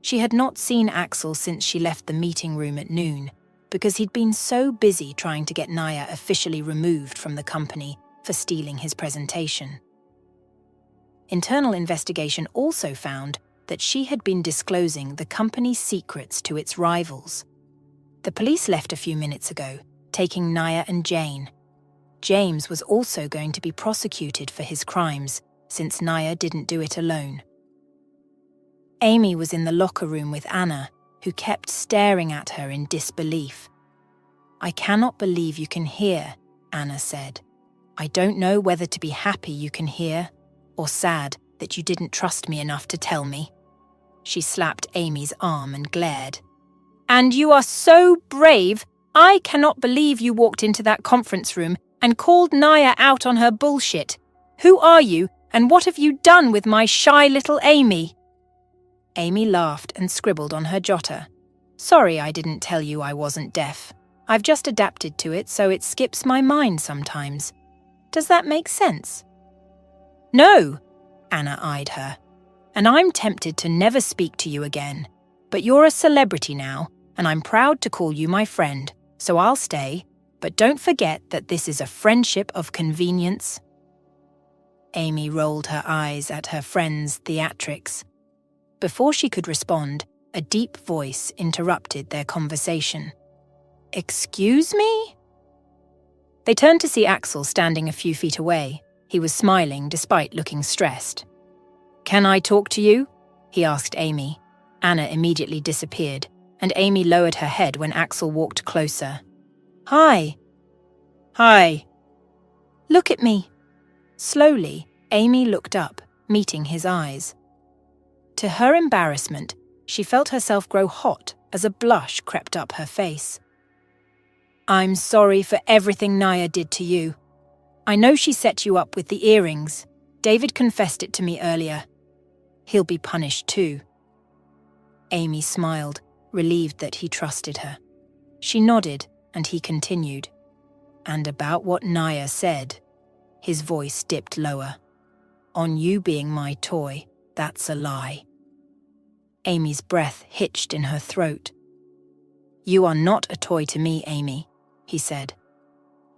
She had not seen Axel since she left the meeting room at noon, because he'd been so busy trying to get Naya officially removed from the company for stealing his presentation. Internal investigation also found that she had been disclosing the company's secrets to its rivals. The police left a few minutes ago, taking Naya and Jane. James was also going to be prosecuted for his crimes, since Naya didn't do it alone. Amy was in the locker room with Anna, who kept staring at her in disbelief. I cannot believe you can hear, Anna said. I don't know whether to be happy you can hear, or sad that you didn't trust me enough to tell me. She slapped Amy's arm and glared. And you are so brave. I cannot believe you walked into that conference room and called Naya out on her bullshit. Who are you, and what have you done with my shy little Amy? Amy laughed and scribbled on her jotter. Sorry I didn't tell you I wasn't deaf. I've just adapted to it so it skips my mind sometimes. Does that make sense? No, Anna eyed her. And I'm tempted to never speak to you again. But you're a celebrity now, and I'm proud to call you my friend, so I'll stay. But don't forget that this is a friendship of convenience. Amy rolled her eyes at her friend's theatrics. Before she could respond, a deep voice interrupted their conversation. Excuse me? They turned to see Axel standing a few feet away. He was smiling despite looking stressed. Can I talk to you? He asked Amy. Anna immediately disappeared, and Amy lowered her head when Axel walked closer. Hi. Hi. Look at me. Slowly, Amy looked up, meeting his eyes. To her embarrassment, she felt herself grow hot as a blush crept up her face. I'm sorry for everything Naya did to you. I know she set you up with the earrings. David confessed it to me earlier. He'll be punished too. Amy smiled, relieved that he trusted her. She nodded, and he continued. And about what Naya said. His voice dipped lower. On you being my toy, that's a lie. Amy's breath hitched in her throat. You are not a toy to me, Amy, he said.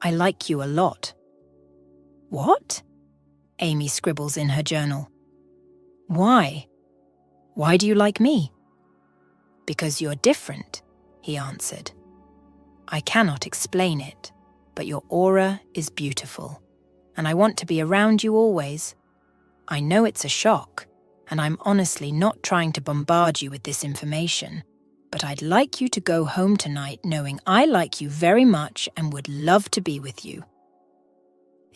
I like you a lot. What? Amy scribbles in her journal. Why? Why do you like me? Because you're different, he answered. I cannot explain it, but your aura is beautiful, and I want to be around you always. I know it's a shock, and I'm honestly not trying to bombard you with this information, but I'd like you to go home tonight knowing I like you very much and would love to be with you.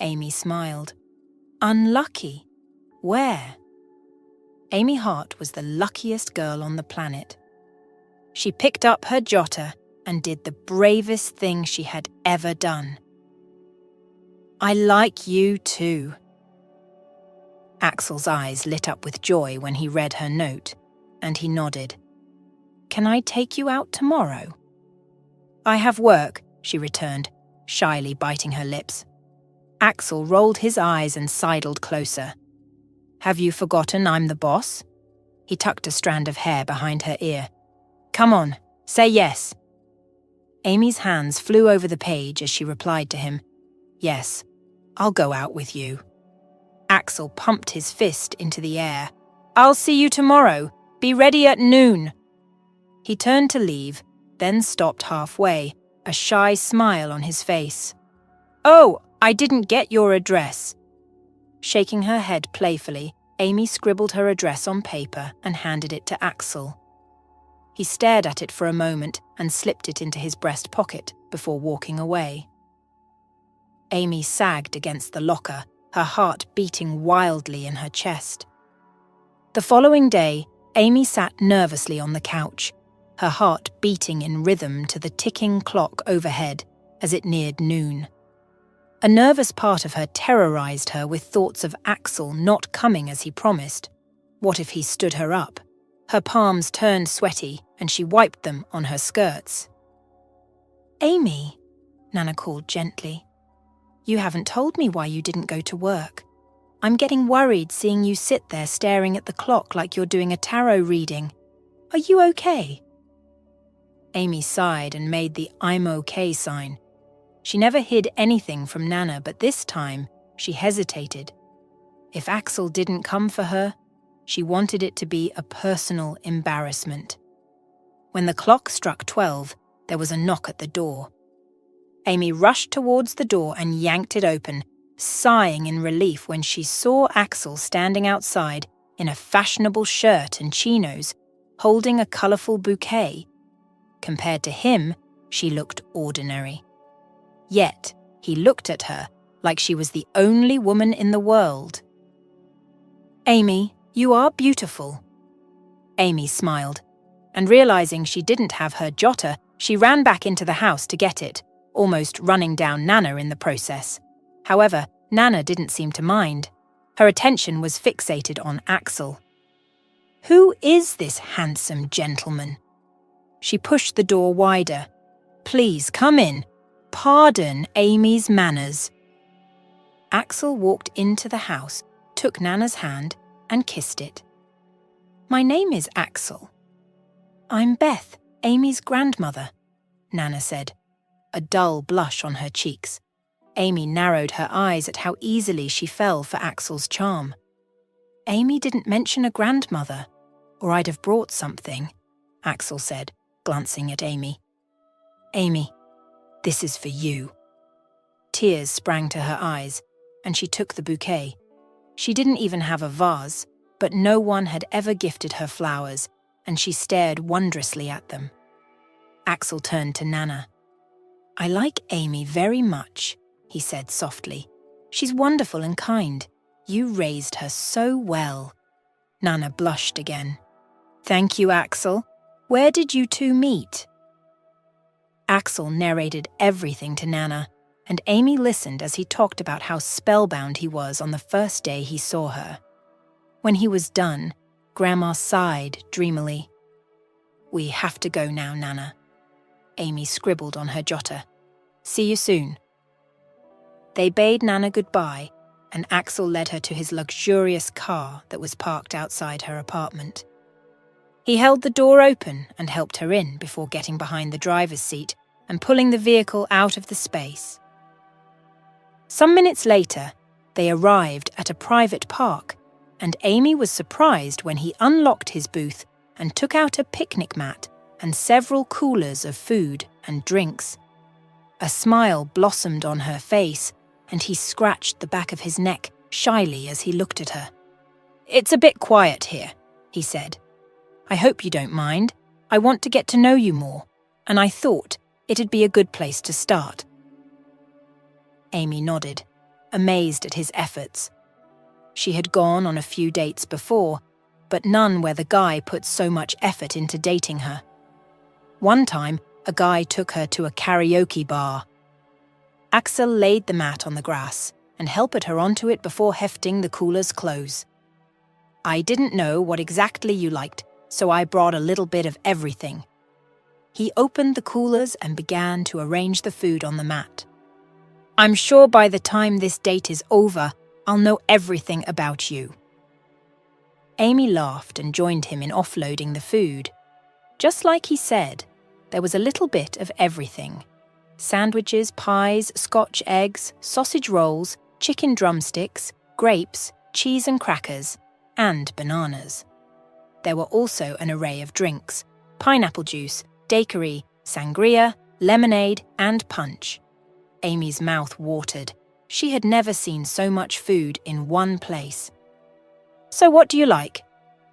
Amy smiled. Unlucky? Where? Amy Hart was the luckiest girl on the planet. She picked up her jotter and did the bravest thing she had ever done. I like you too. Axel's eyes lit up with joy when he read her note, and he nodded. Can I take you out tomorrow? I have work, she returned, shyly biting her lips. Axel rolled his eyes and sidled closer. Have you forgotten I'm the boss? He tucked a strand of hair behind her ear. Come on, say yes. Amy's hands flew over the page as she replied to him. Yes, I'll go out with you. Axel pumped his fist into the air. I'll see you tomorrow. Be ready at noon. He turned to leave, then stopped halfway, a shy smile on his face. Oh, I didn't get your address. Shaking her head playfully, Amy scribbled her address on paper and handed it to Axel. He stared at it for a moment and slipped it into his breast pocket before walking away. Amy sagged against the locker, her heart beating wildly in her chest. The following day, Amy sat nervously on the couch, her heart beating in rhythm to the ticking clock overhead, as it neared noon. A nervous part of her terrorized her with thoughts of Axel not coming as he promised. What if he stood her up? Her palms turned sweaty and she wiped them on her skirts. "Amy," Nana called gently. "You haven't told me why you didn't go to work. I'm getting worried seeing you sit there staring at the clock like you're doing a tarot reading. Are you okay?" Amy sighed and made the "I'm okay" sign. She never hid anything from Nana, but this time she hesitated. If Axel didn't come for her, she wanted it to be a personal embarrassment. When the clock struck 12, there was a knock at the door. Amy rushed towards the door and yanked it open, sighing in relief when she saw Axel standing outside in a fashionable shirt and chinos, holding a colourful bouquet. Compared to him, she looked ordinary. Yet, he looked at her like she was the only woman in the world. "Amy, you are beautiful." Amy smiled, and realizing she didn't have her jotter, she ran back into the house to get it, almost running down Nana in the process. However, Nana didn't seem to mind. Her attention was fixated on Axel. "Who is this handsome gentleman?" She pushed the door wider. "Please, come in. Pardon Amy's manners." Axel walked into the house, took Nana's hand, and kissed it. "My name is Axel." "I'm Beth, Amy's grandmother," Nana said, a dull blush on her cheeks. Amy narrowed her eyes at how easily she fell for Axel's charm. "Amy didn't mention a grandmother, or I'd have brought something," Axel said, glancing at Amy. "Amy, this is for you." Tears sprang to her eyes, and she took the bouquet. She didn't even have a vase, but no one had ever gifted her flowers, and she stared wondrously at them. Axel turned to Nana. "I like Amy very much," he said softly. "She's wonderful and kind. You raised her so well." Nana blushed again. "Thank you, Axel. Where did you two meet?" Axel narrated everything to Nana, and Amy listened as he talked about how spellbound he was on the first day he saw her. When he was done, Grandma sighed dreamily. "We have to go now, Nana." Amy scribbled on her jotter. "See you soon." They bade Nana goodbye, and Axel led her to his luxurious car that was parked outside her apartment. He held the door open and helped her in before getting behind the driver's seat and pulling the vehicle out of the space. Some minutes later, they arrived at a private park, and Amy was surprised when he unlocked his booth and took out a picnic mat and several coolers of food and drinks. A smile blossomed on her face, and he scratched the back of his neck shyly as he looked at her. "It's a bit quiet here," he said. "I hope you don't mind. I want to get to know you more, and I thought it'd be a good place to start." Amy nodded, amazed at his efforts. She had gone on a few dates before, but none where the guy put so much effort into dating her. One time, a guy took her to a karaoke bar. Axel laid the mat on the grass and helped her onto it before hefting the cooler's clothes. "I didn't know what exactly you liked, so I brought a little bit of everything." He opened the coolers and began to arrange the food on the mat. "I'm sure by the time this date is over, I'll know everything about you." Amy laughed and joined him in offloading the food. Just like he said, there was a little bit of everything. Sandwiches, pies, Scotch eggs, sausage rolls, chicken drumsticks, grapes, cheese and crackers, and bananas. There were also an array of drinks: pineapple juice, daiquiri, sangria, lemonade, and punch. Amy's mouth watered. She had never seen so much food in one place. "So what do you like?"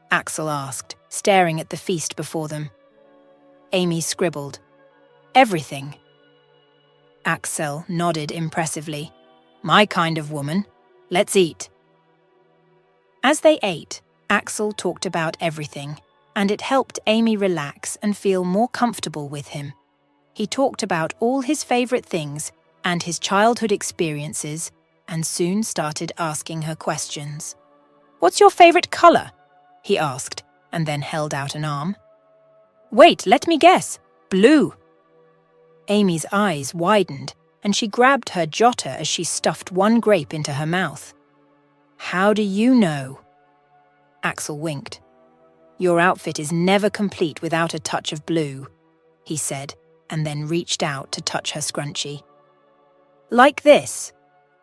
Axel asked, staring at the feast before them. Amy scribbled, "Everything." Axel nodded impressively. "My kind of woman. Let's eat." As they ate, Axel talked about everything, and it helped Amy relax and feel more comfortable with him. He talked about all his favorite things and his childhood experiences, and soon started asking her questions. "What's your favorite color?" he asked, and then held out an arm. "Wait, let me guess. Blue." Amy's eyes widened, and she grabbed her jotter as she stuffed one grape into her mouth. "How do you know?" Axel winked. "Your outfit is never complete without a touch of blue," he said, and then reached out to touch her scrunchie. "Like this.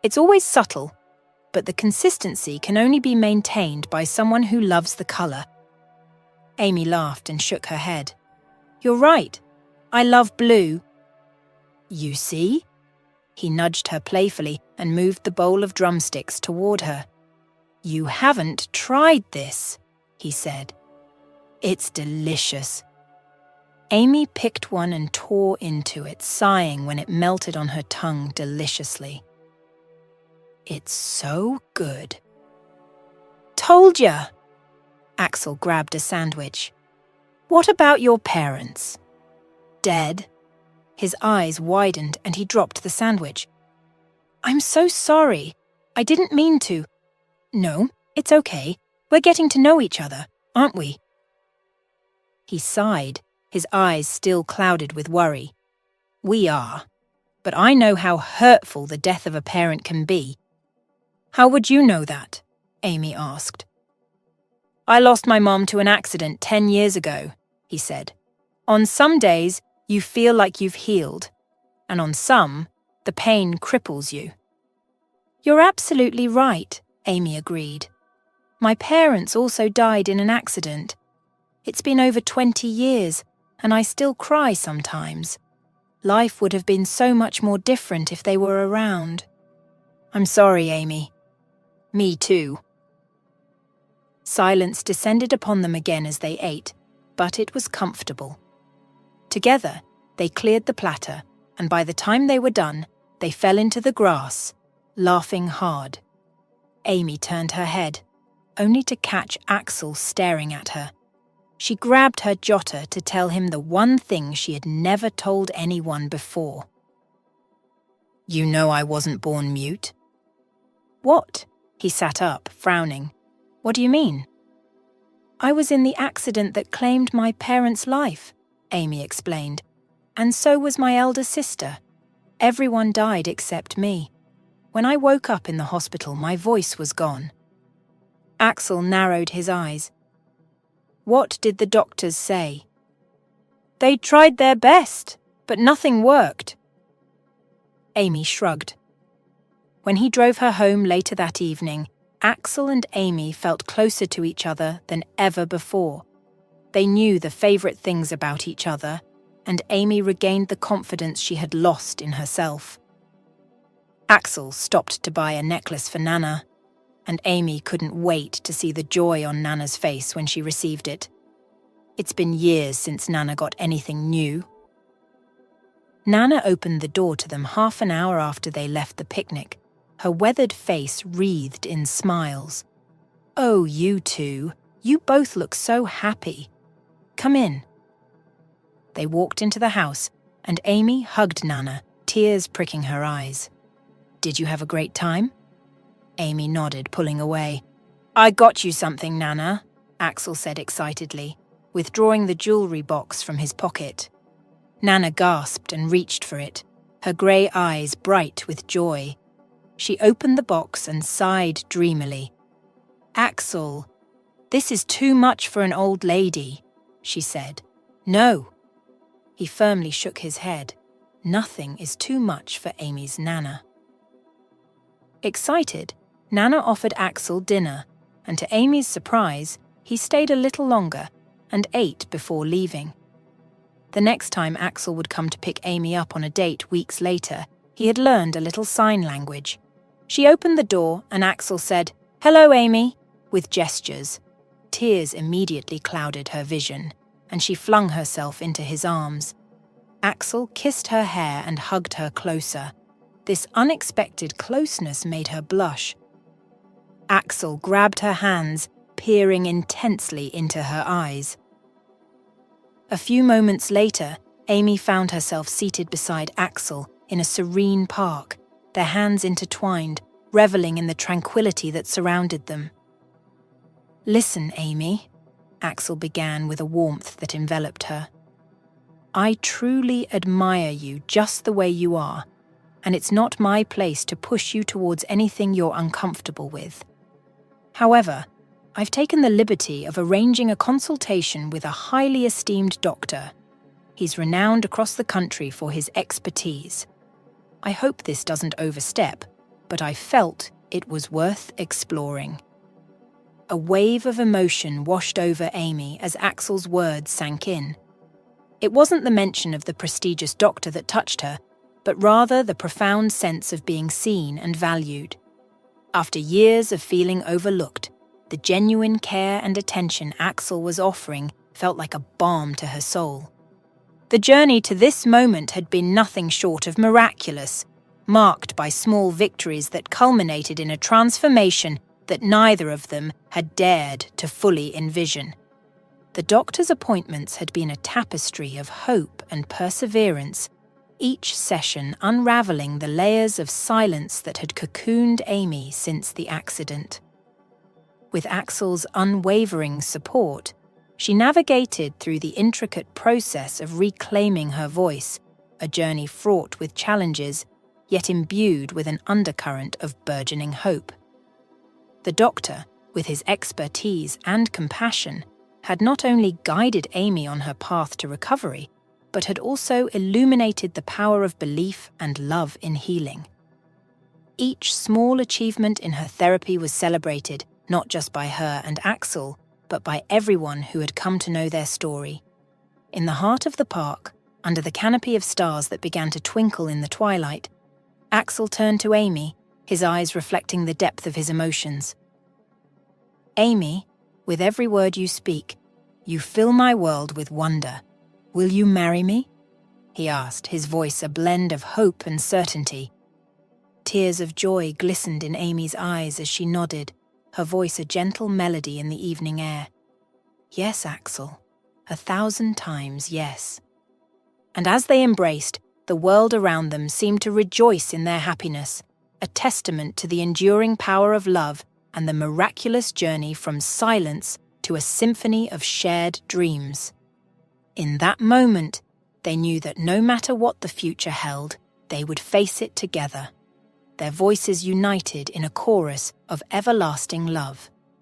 It's always subtle, but the consistency can only be maintained by someone who loves the color." Amy laughed and shook her head. "You're right. I love blue." "You see?" He nudged her playfully and moved the bowl of drumsticks toward her. "You haven't tried this," he said. "It's delicious." Amy picked one and tore into it, sighing when it melted on her tongue deliciously. "It's so good." "Told ya!" Axel grabbed a sandwich. "What about your parents?" "Dead." His eyes widened and he dropped the sandwich. "I'm so sorry. I didn't mean to." "No, it's okay. We're getting to know each other, aren't we?" He sighed, his eyes still clouded with worry. "We are. But I know how hurtful the death of a parent can be." "How would you know that?" Amy asked. "I lost my mom to an accident 10 years ago," he said. "On some days, you feel like you've healed, and on some, the pain cripples you." "You're absolutely right," Amy agreed. "My parents also died in an accident. It's been over 20 years, and I still cry sometimes. Life would have been so much more different if they were around." "I'm sorry, Amy." "Me too." Silence descended upon them again as they ate, but it was comfortable. Together, they cleared the platter, and by the time they were done, they fell into the grass, laughing hard. Amy turned her head, only to catch Axel staring at her. She grabbed her jotter to tell him the one thing she had never told anyone before. "You know I wasn't born mute?" "What?" He sat up, frowning. "What do you mean?" "I was in the accident that claimed my parents' life," Amy explained. "And so was my elder sister. Everyone died except me. When I woke up in the hospital, my voice was gone." Axel narrowed his eyes. "What did the doctors say?" "They tried their best, but nothing worked." Amy shrugged. When he drove her home later that evening, Axel and Amy felt closer to each other than ever before. They knew the favorite things about each other, and Amy regained the confidence she had lost in herself. Axel stopped to buy a necklace for Nana, and Amy couldn't wait to see the joy on Nana's face when she received it. It's been years since Nana got anything new. Nana opened the door to them half an hour after they left the picnic, her weathered face wreathed in smiles. "Oh, you two, you both look so happy. Come in." They walked into the house, and Amy hugged Nana, tears pricking her eyes. "Did you have a great time?" Amy nodded, pulling away. "I got you something, Nana," Axel said excitedly, withdrawing the jewelry box from his pocket. Nana gasped and reached for it, her grey eyes bright with joy. She opened the box and sighed dreamily. "Axel, this is too much for an old lady," she said. "No." He firmly shook his head. Nothing is too much for Amy's Nana. Excited, Nana offered Axel dinner, and to Amy's surprise, he stayed a little longer and ate before leaving. The next time Axel would come to pick Amy up on a date weeks later, he had learned a little sign language. She opened the door and Axel said, "Hello, Amy," with gestures. Tears immediately clouded her vision, and she flung herself into his arms. Axel kissed her hair and hugged her closer. This unexpected closeness made her blush. Axel grabbed her hands, peering intensely into her eyes. A few moments later, Amy found herself seated beside Axel in a serene park, their hands intertwined, reveling in the tranquility that surrounded them. "Listen, Amy," Axel began with a warmth that enveloped her. "I truly admire you just the way you are, and it's not my place to push you towards anything you're uncomfortable with. However, I've taken the liberty of arranging a consultation with a highly esteemed doctor. He's renowned across the country for his expertise. I hope this doesn't overstep, but I felt it was worth exploring." A wave of emotion washed over Amy as Axel's words sank in. It wasn't the mention of the prestigious doctor that touched her, but rather the profound sense of being seen and valued. After years of feeling overlooked, the genuine care and attention Axel was offering felt like a balm to her soul. The journey to this moment had been nothing short of miraculous, marked by small victories that culminated in a transformation that neither of them had dared to fully envision. The doctor's appointments had been a tapestry of hope and perseverance, each session unraveling the layers of silence that had cocooned Amy since the accident. With Axel's unwavering support, she navigated through the intricate process of reclaiming her voice, a journey fraught with challenges, yet imbued with an undercurrent of burgeoning hope. The doctor, with his expertise and compassion, had not only guided Amy on her path to recovery, but had also illuminated the power of belief and love in healing. Each small achievement in her therapy was celebrated, not just by her and Axel, but by everyone who had come to know their story. In the heart of the park, under the canopy of stars that began to twinkle in the twilight, Axel turned to Amy, his eyes reflecting the depth of his emotions. "Amy, with every word you speak, you fill my world with wonder. Will you marry me?" he asked, his voice a blend of hope and certainty. Tears of joy glistened in Amy's eyes as she nodded, her voice a gentle melody in the evening air. "Yes, Axel, 1,000 times yes." And as they embraced, the world around them seemed to rejoice in their happiness, a testament to the enduring power of love and the miraculous journey from silence to a symphony of shared dreams. In that moment, they knew that no matter what the future held, they would face it together, their voices united in a chorus of everlasting love.